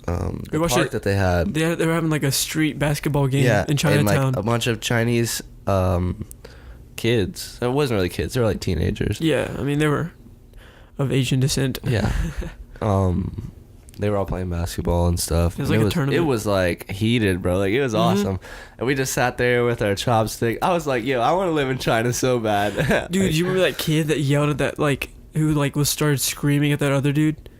the park that they had. They were having like a street basketball game in Chinatown. And like a bunch of Chinese kids. It wasn't really kids. They were like teenagers. Yeah, I mean, they were of Asian descent. Yeah. They were all playing basketball and stuff. It was like a tournament. It was like heated, bro. Like it was awesome. And we just sat there with our chopstick. I was like, yo, I want to live in China so bad. Dude, you remember that kid that yelled at that, like, who like started screaming at that other dude?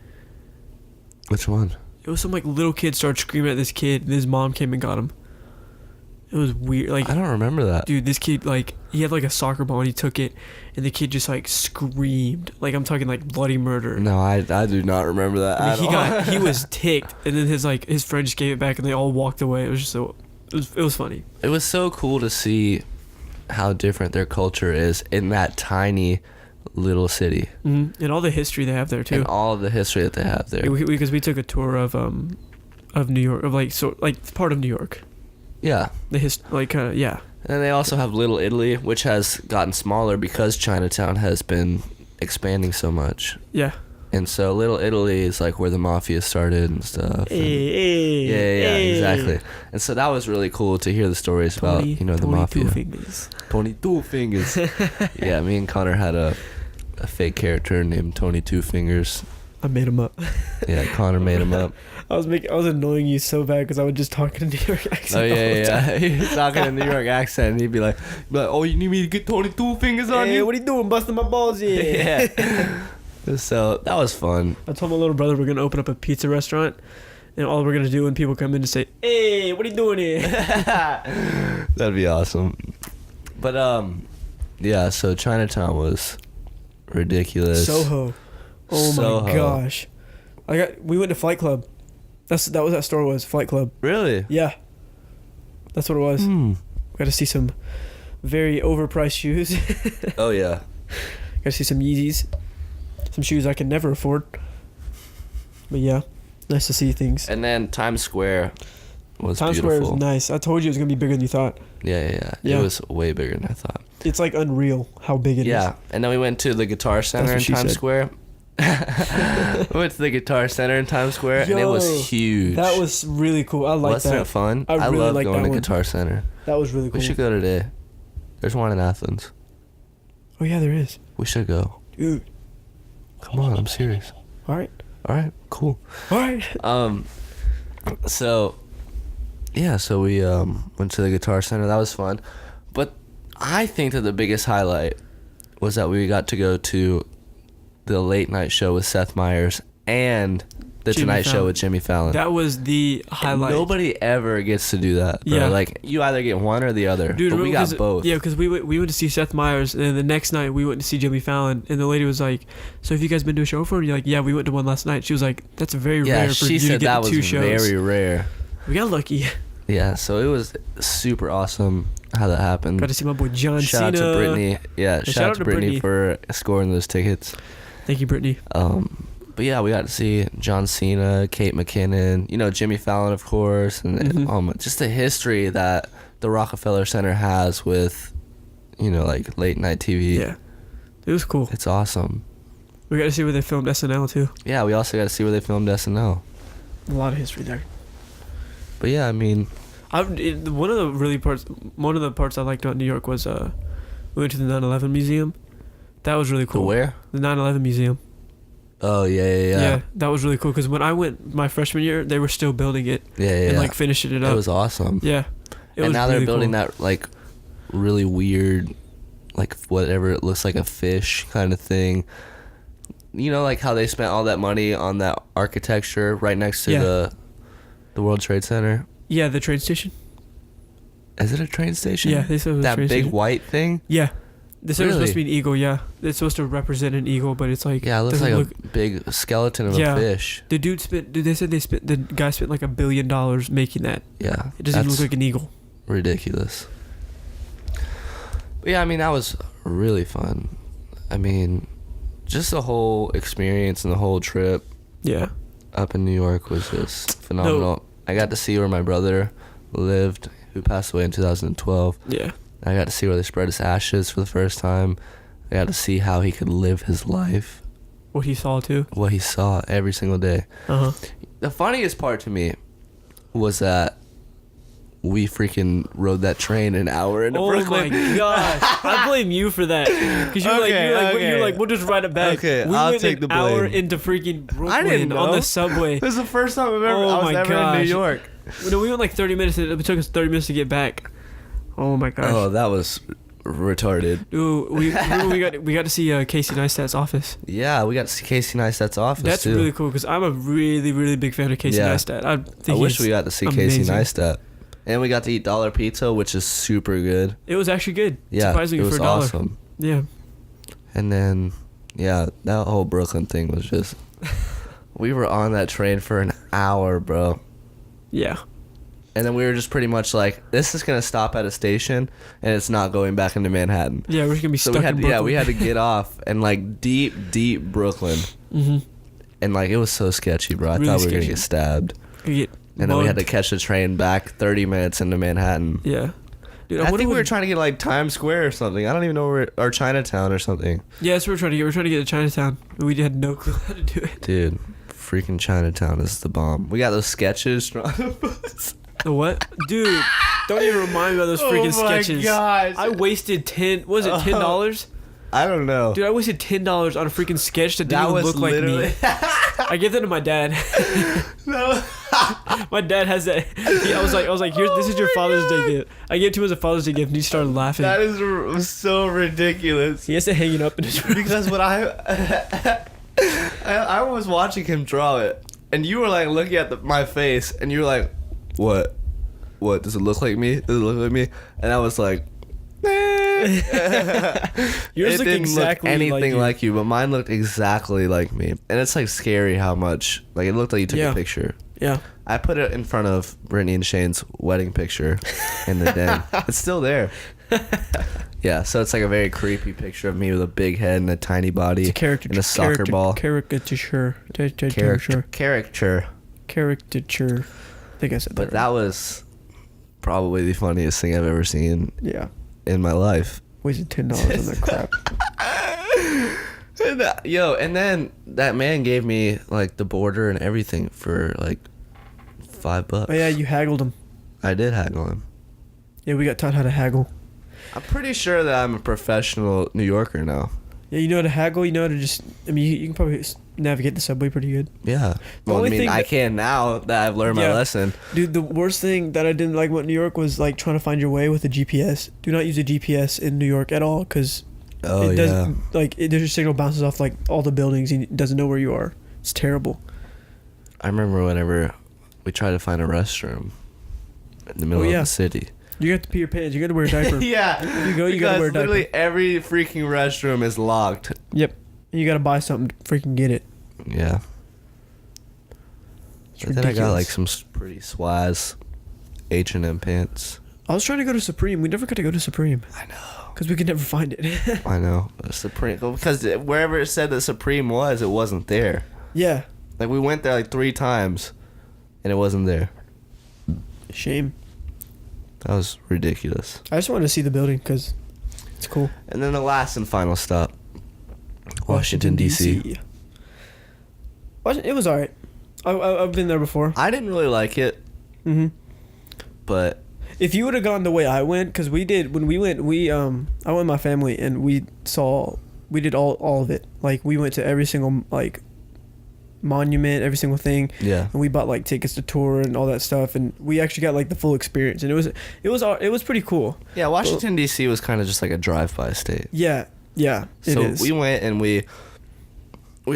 Which one? It was some like little kid started screaming at this kid, and his mom came and got him. It was weird. Like, I don't remember that. Dude, this kid, like, he had like a soccer ball and he took it, and the kid just like screamed. Like, I'm talking like bloody murder. No, I do not remember that at all. He was ticked, and then his friend just gave it back, and they all walked away. It was just it was funny. It was so cool to see how different their culture is in that tiny little city. Mm-hmm. And all the history they have there too. And all of the history that they have there. Because we took a tour of New York, of like part of New York. Yeah. Yeah. And they also have Little Italy, which has gotten smaller because Chinatown has been expanding so much. Yeah. And so Little Italy is like where the mafia started and stuff. Yeah, exactly. And so that was really cool to hear the stories about, the mafia. 22 Fingers. Yeah, me and Connor had a fake character named Tony Two Fingers. I made him up. Yeah, Connor made him up. I was annoying you so bad because I would just talk in a New York accent. Oh yeah. He was talking in a New York accent, and he'd be like, "Oh, you need me to get 22 fingers on you? What are you doing, busting my balls here?" Yeah. So that was fun. I told my little brother we're gonna open up a pizza restaurant, and all we're gonna do when people come in to say, "Hey, what are you doing here?" That'd be awesome. But yeah. So Chinatown was ridiculous. Soho. Oh my gosh. We went to Flight Club. That was that store was Flight Club. Really? Yeah. That's what it was. We got to see some very overpriced shoes. Oh yeah. Got to see some Yeezys. Some shoes I can never afford. But yeah, nice to see things. And then Times Square was Times beautiful. Square was nice. I told you it was going to be bigger than you thought. Yeah. It was way bigger than I thought. It's like unreal how big it is. Yeah. And then we went to the Guitar Center in Times Square. We went to the Guitar Center in Times Square, and it was huge. That was really cool. I like that. Wasn't it fun? I really love like going to one. Guitar Center. That was really cool. We should go today. There's one in Athens. Oh yeah, there is. We should go. Dude. Come on, I'm serious. All right, cool. All right. So we went to the Guitar Center. That was fun. But I think that the biggest highlight was that we got to go to the late night show with Seth Meyers and The Tonight Show with Jimmy Fallon. That was the highlight. And nobody ever gets to do that, bro. Yeah. Like, you either get one or the other. Dude, but we got both. Yeah, because we went to see Seth Meyers, and then the next night we went to see Jimmy Fallon, and the lady was like, "So have you guys been to a show before?" And you're like, "Yeah, we went to one last night." She was like, "That's very rare for you to get that two was shows." very rare. We got lucky. Yeah, so it was super awesome how that happened. Got to see my boy John Shout Cena. out to Brittany. Yeah, shout out to Brittany for scoring those tickets. Thank you, Brittany. But yeah, we got to see John Cena, Kate McKinnon, Jimmy Fallon, of course, and just the history that the Rockefeller Center has with, like late night TV. Yeah, it was cool. It's awesome. We got to see where they filmed SNL too. Yeah, we also got to see where they filmed SNL. A lot of history there. But yeah, I mean, one of the parts I liked about New York was we went to the 9/11 museum. That was really cool. The where? The 9/11 museum. Oh yeah. Yeah, that was really cool because when I went my freshman year, they were still building it. Yeah. And like finishing it up. It was awesome. Yeah. And now they're building that like really weird, like whatever it looks like a fish kind of thing. Like how they spent all that money on that architecture right next to the World Trade Center. Yeah, the train station. Is it a train station? Yeah, they said it was that a train big station. white thing. Yeah, they said it was supposed to be an eagle. Yeah, it's supposed to represent an eagle, but it's like it looks like a big skeleton of a fish. The dude spent. They said the guy spent like $1 billion making that. Yeah, it doesn't even look like an eagle. Ridiculous. But yeah, I mean that was really fun. I mean, just the whole experience and the whole trip. Yeah. Up in New York was just phenomenal. I got to see where my brother lived, who passed away in 2012. Yeah. I got to see where they spread his ashes for the first time. I got to see how he could live his life. What he saw too. What he saw every single day. The funniest part to me was that we freaking rode that train an hour into Brooklyn. Oh my gosh. I blame you for that. Because you're like, we'll just ride it back. Okay, we I'll went take the blame. hour into freaking Brooklyn I didn't know. on the subway. This is the first time I was ever in New York. No, we went like 30 minutes. It took us 30 minutes to get back. Oh my gosh. Oh, that was retarded. Dude, we got to see Casey Neistat's office. Yeah, we got to see Casey Neistat's office. That's too. really cool because I'm a really, really big fan of Casey Neistat. I wish we got to see Casey Neistat. And we got to eat dollar pizza, which is super good. It was actually good. Yeah, surprisingly it was for $1. awesome. Yeah. And then, that whole Brooklyn thing was just... we were on that train for an hour, bro. Yeah. And then we were just pretty much like, this is going to stop at a station, and it's not going back into Manhattan. Yeah, we're just going to be stuck in Brooklyn. Yeah, we had to get off and like deep Brooklyn. Mm-hmm. And like, it was so sketchy, bro. I thought we were going to get stabbed. And then we had to catch the train back 30 minutes into Manhattan. Yeah. Dude, I think we were trying to get like Times Square or something. I don't even know or Chinatown or something. Yeah, that's what we're trying to get. We're trying to get to Chinatown. We had no clue how to do it. Dude, freaking Chinatown is the bomb. We got those sketches. The what? Dude, don't even remind me about those freaking sketches. Gosh. I wasted $10. I don't know. Dude, I wasted $10 on a freaking sketch that didn't even look like me. I gave that to my dad. No. My dad has that. I was like, here, this is your Father's Day gift. I gave it to him as a Father's Day gift, and he started laughing. That is so ridiculous. He has to hang it up in his room. Because when I was watching him draw it, and you were like looking at my face, and you were like, what? What? Does it look like me? Does it look like me? And I was like, yours it didn't look anything like you, but mine looked exactly like me. And it's like scary how much, like, it looked like you took a picture. Yeah. I put it in front of Brittany and Shane's wedding picture in the den. It's still there. Yeah, so it's like a very creepy picture of me with a big head and a tiny body and a soccer ball. Caricature. Caricature. I think I said that. But that was probably the funniest thing I've ever seen. Yeah. In my life. Wasted $10 on that crap. And then that man gave me like the border and everything for like $5. Oh yeah, you haggled him. I did haggle him. Yeah, we got taught how to haggle. I'm pretty sure that I'm a professional New Yorker now. Yeah, you know how to haggle. You know how to just. I mean, you can probably navigate the subway pretty good. Yeah. Well, I mean, I can now that I've learned my lesson. Dude, the worst thing that I didn't like about New York was like trying to find your way with a GPS. Do not use a GPS in New York at all because it doesn't like there's your signal bounces off like all the buildings and it doesn't know where you are. It's terrible. I remember whenever we tried to find a restroom in the middle of the city. You have to pee your pants. You got to wear a diaper. Yeah. You gotta wear a diaper. Literally every freaking restroom is locked. Yep. You got to buy something to freaking get it. Yeah. But then I got like some pretty swaz H&M pants. I was trying to go to Supreme. We never got to go to Supreme. I know. Because we could never find it. I know. Supreme. Because wherever it said that Supreme was, it wasn't there. Yeah. Like, we went there like 3 times, and it wasn't there. Shame. That was ridiculous. I just wanted to see the building because it's cool. And then the last and final stop, Washington, D.C. It was alright. I've been there before. I didn't really like it. Mm-hmm. But if you would have gone the way I went, because we did, when we went, I went with my family, and we did all of it. Like, we went to every single, like, monument, every single thing. Yeah. And we bought, like, tickets to tour and all that stuff, and we actually got, like, the full experience, and it was pretty cool. Yeah, Washington, D.C. was kind of just like a drive-by state. Yeah, it is. We went, and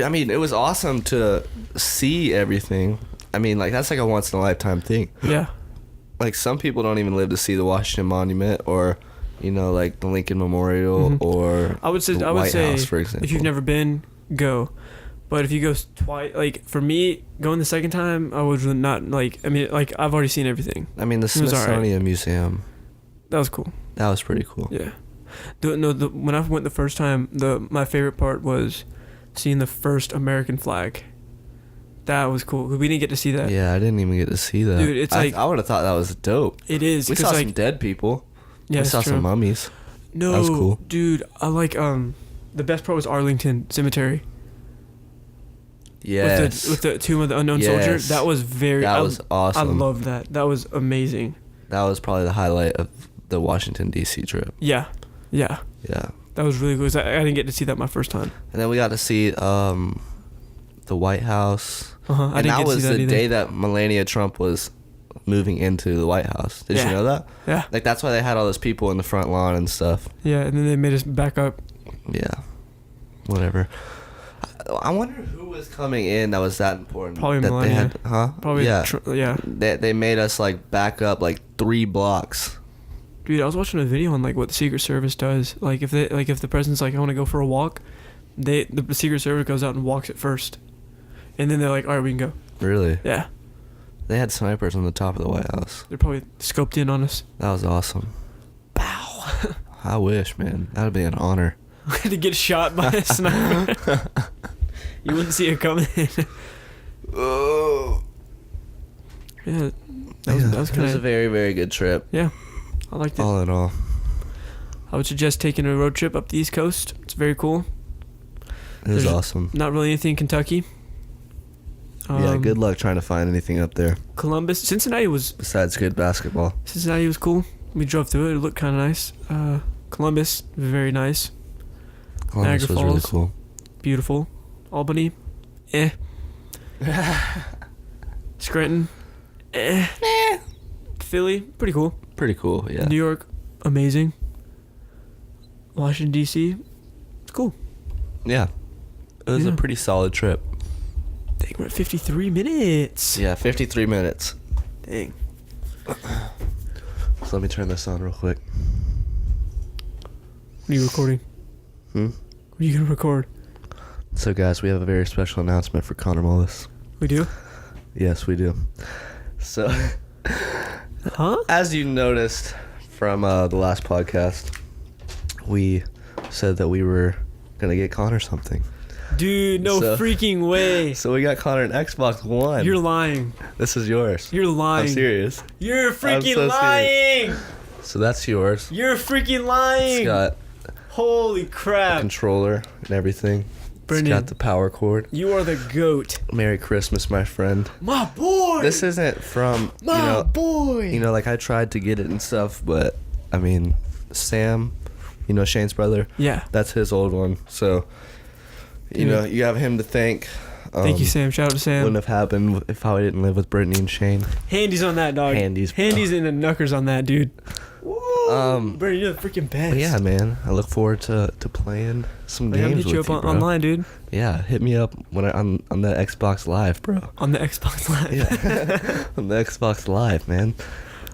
I mean, it was awesome to see everything. I mean, like, that's like a once-in-a-lifetime thing. Yeah. Like, some people don't even live to see the Washington Monument or, you know, like the Lincoln Memorial or I would say, House, for example. If you've never been, go. But if you go twice, like, for me, going the second time, I would not, like, I mean, like, I've already seen everything. I mean, the Smithsonian Museum. That was cool. That was pretty cool. Yeah. When I went the first time, my favorite part was seeing the first American flag. That was cool. We didn't get to see that. Yeah, I didn't even get to see that. Dude, it's like... I would have thought that was dope. It is. We saw like, some dead people. Yeah, we saw true. some mummies. No, that was cool. Dude, I like, the best part was Arlington Cemetery. Yes. With the Tomb of the Unknown Soldier. That was That was awesome. I loved that. That was amazing. That was probably the highlight of the Washington, D.C. trip. Yeah. Yeah. That was really cool. I didn't get to see that my first time. And then we got to see the White House. I didn't get to see that was the either. day that Melania Trump was moving into the White House. Did you know that? Yeah. Like, that's why they had all those people in the front lawn and stuff. Yeah, and then they made us back up. Yeah. Whatever. I wonder who was coming in that was that important. Probably that Melania. They had, huh? Probably. Yeah. Yeah. They made us, like, back up, like, 3 blocks. Dude, I was watching a video on, like, what the Secret Service does. Like, if the president's like, I want to go for a walk, the Secret Service goes out and walks it first. And then they're like, all right, we can go. Really? Yeah. They had snipers on the top of the White House. They're probably scoped in on us. That was awesome. Pow. I wish, man. That would be an honor. To get shot by a sniper. You wouldn't see it coming. Oh. Yeah. That was kind of... It was a very, very good trip. Yeah. I liked it. All in all. I would suggest taking a road trip up the East Coast. It's very cool. It was awesome. Not really anything in Kentucky. Yeah, good luck trying to find anything up there. Columbus. Cincinnati was... Besides good basketball. Cincinnati was cool. We drove through it. It looked kind of nice. Columbus was very nice. Columbus Niagara was really Falls. cool. Beautiful. Albany. Scranton. Philly. Pretty cool. Pretty cool, yeah. New York. Amazing. Washington, D.C. It's cool. Yeah. It was a pretty solid trip. Dang, we're at 53 minutes. Yeah, 53 minutes. Dang. So let me turn this on real quick. What are you recording? What are you going to record? So, guys, we have a very special announcement for Connor Mullis. We do? Yes, we do. So, as you noticed from the last podcast, we said that we were going to get Connor something. Dude, no freaking way. So we got Connor an Xbox One. You're lying. This is yours. You're lying. I'm serious. You're freaking so lying. Serious. So that's yours. You're freaking lying. It's got holy crap. a controller and everything. Brendan, it's got the power cord. You are the GOAT. Merry Christmas, my friend. My boy. This isn't from boy. You know, like I tried to get it and stuff, but I mean, Sam, you know Shane's brother. Yeah. That's his old one. So. You know, you have him to thank. Thank you, Sam. Shout out to Sam. Wouldn't have happened if I didn't live with Brittany and Shane. Handy's on that, dog. Handy's in the knuckers on that, dude. Woo! Bro, you're the freaking best. Yeah, man. I look forward to playing some games hit with you up bro. online, dude. Yeah, hit me up when on the Xbox Live, bro. On the Xbox Live. Yeah, on the Xbox Live, man.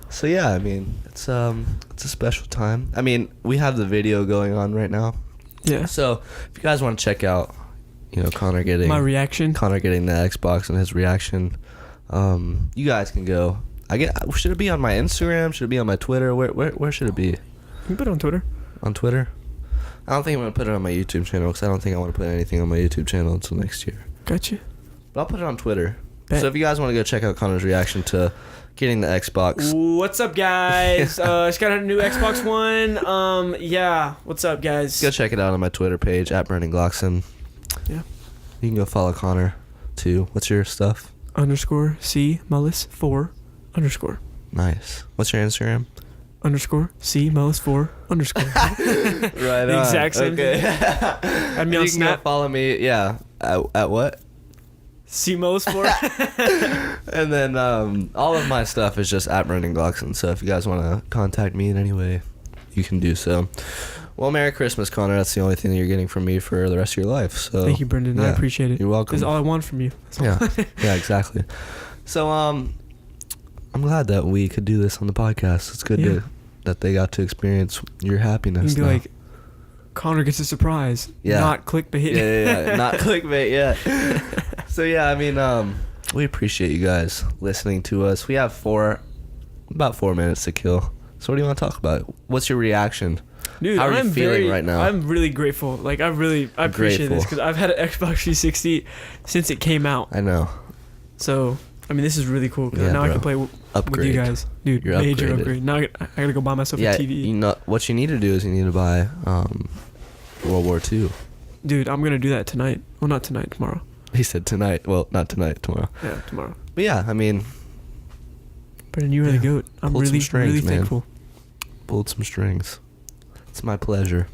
So yeah, I mean, it's a special time. I mean, we have the video going on right now. Yeah. So if you guys want to check out, Connor getting my reaction, the Xbox and his reaction, you guys can go. Should it be on my Instagram? Should it be on my Twitter? Where should it be? You can put it on Twitter. On Twitter? I don't think I'm gonna put it on my YouTube channel because I don't think I want to put anything on my YouTube channel until next year. Gotcha. But I'll put it on Twitter. Bet. So if you guys want to go check out Connor's reaction to getting the Xbox. What's up, guys? Just got a new Xbox One. Yeah. What's up, guys? Go check it out on my Twitter page at Brendan Glockson. Yeah. You can go follow Connor too. What's your stuff? _C Mullis 4 _. Nice. What's your Instagram? _C Mullis 4 _ Right. The exact same thing. Add me on You can go Snap. follow me. Yeah. At what? C Mullis 4. And then all of my stuff is just at Brendan Glockson. So if you guys want to contact me in any way, you can do so. Well, Merry Christmas, Connor. That's the only thing that you're getting from me for the rest of your life. So Thank you, Brendan. I yeah, appreciate it. You're welcome. That's all I want from you. Yeah. Yeah, exactly. So I'm glad that we could do this on the podcast. It's good that they got to experience your happiness. You can be like, Connor gets a surprise. Yeah. Not clickbait. Yeah. Not clickbait. Yeah. So yeah, I mean, we appreciate you guys listening to us. We have about 4 minutes to kill. So what do you want to talk about? What's your reaction? Dude, how are you feeling right now? I'm really grateful. Like, I appreciate this because I've had an Xbox 360 since it came out. I know. So, I mean, this is really cool because Yeah, now bro. I can play with you guys. Dude, You're major upgraded. upgrade. Now I gotta go buy myself a TV. What you need to do is you need to buy World War II. Dude, I'm gonna do that tonight. Well, not tonight, tomorrow. He said tonight. Well, not tonight, tomorrow. Yeah, tomorrow. But yeah, I mean, Brendan, you were the goat. I'm Pulled some really, strings, really man. thankful. pulled some strings. It's my pleasure.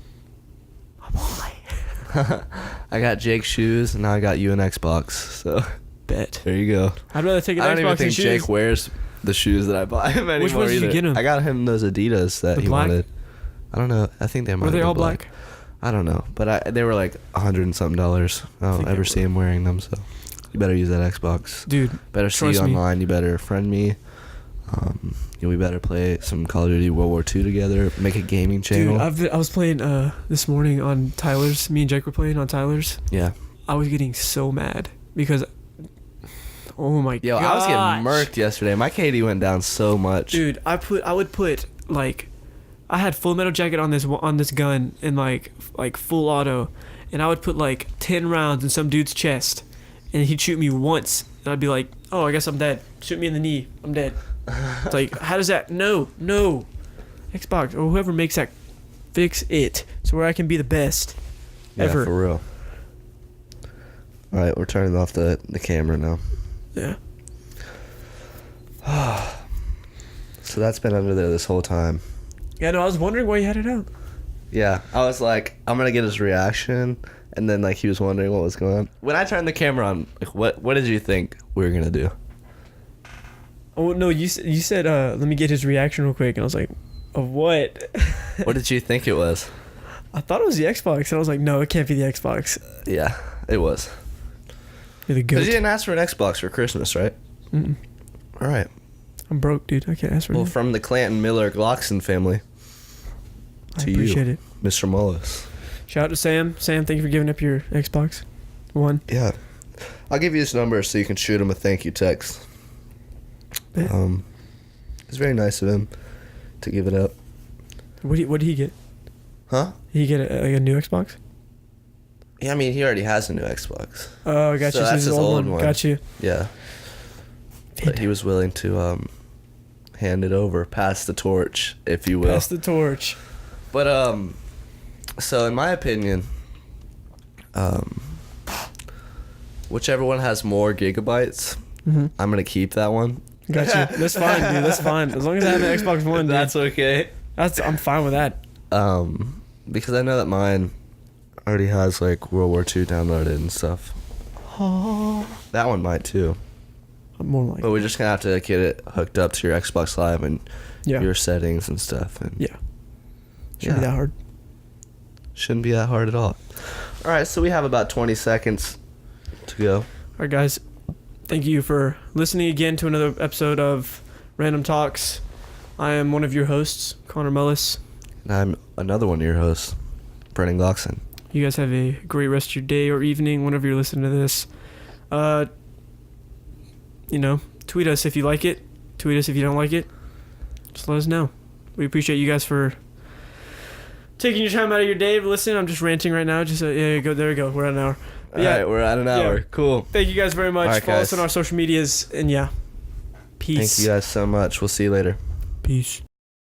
I got Jake's shoes, and now I got you an Xbox. So Bet. there you go. I'd rather take an I don't Xbox even think than Jake shoes. wears the shoes that I bought him anymore. Which ones did you either. get him? I got him those Adidas that The he black? wanted. I don't know. I think they might Were they have been all black? I don't know, but they were like $100 and something. I don't think ever they see him wearing them, so you better use that Xbox. Dude, Better see trust you me. online. You better friend me. We better play some Call of Duty World War II together. Make a gaming channel. Dude, I was playing this morning on Tyler's. Me and Jake were playing on Tyler's. Yeah. I was getting so mad because, oh my god, I was getting murked yesterday. My KD went down so much. Dude, I would put like, I had Full Metal Jacket on this gun in like full auto, and I would put like 10 rounds in some dude's chest, and he'd shoot me once, and I'd be like, oh, I guess I'm dead. Shoot me in the knee, I'm dead. It's like, how does that? No, Xbox or whoever makes that, fix it so where I can be the best ever. Yeah, for real. All right, we're turning off the camera now. Yeah. So that's been under there this whole time. Yeah, no, I was wondering why you had it out. Yeah, I was like, I'm gonna get his reaction, and then like he was wondering what was going on. When I turned the camera on, like, what did you think we were gonna do? Oh no, you said let me get his reaction real quick, and I was like, of what? What did you think it was? I thought it was the Xbox, and I was like, no, it can't be the Xbox. Yeah, it was. You're the goat. Because you didn't ask for an Xbox for Christmas, right? Mm-mm. All right. I'm broke, dude. I can't ask for Well, anything. from the Clanton Miller Glockson family I to appreciate you, it. Mr. Mullis. Shout out to Sam. Sam, thank you for giving up your Xbox One. Yeah. I'll give you his number so you can shoot him a thank you text. Yeah. It's very nice of him to give it up. What did he get? Huh? Did he get a new Xbox? Yeah, I mean, he already has a new Xbox. Oh, I got So you. that's This is his old old one. Got you. Yeah. But he was willing to hand it over, pass the torch, if you will. Pass the torch. But so in my opinion, whichever one has more gigabytes, Mm-hmm. I'm gonna keep that one. Got you. That's fine, dude. That's fine. As long as I have an Xbox One, dude. That's okay. I'm fine with that. Because I know that mine already has like World War II downloaded and stuff. That one might too. I'm more like. But we're just gonna have to get it hooked up to your Xbox Live and Yeah. your settings and stuff. And Yeah. Shouldn't be that hard. Shouldn't be that hard at all. All right, so we have about 20 seconds to go. All right, guys. Thank you for listening again to another episode of Random Talks. I am one of your hosts, Connor Mullis. And I'm another one of your hosts, Brennan Glockson. You guys have a great rest of your day or evening whenever you're listening to this. Tweet us if you like it. Tweet us if you don't like it. Just let us know. We appreciate you guys for taking your time out of your day to listen. I'm just ranting right now. Just there we go. We're at an hour. All right, we're at an hour. Cool. Thank you guys very much. Right, Follow guys. us on our social medias, and peace. Thank you guys so much. We'll see you later. Peace.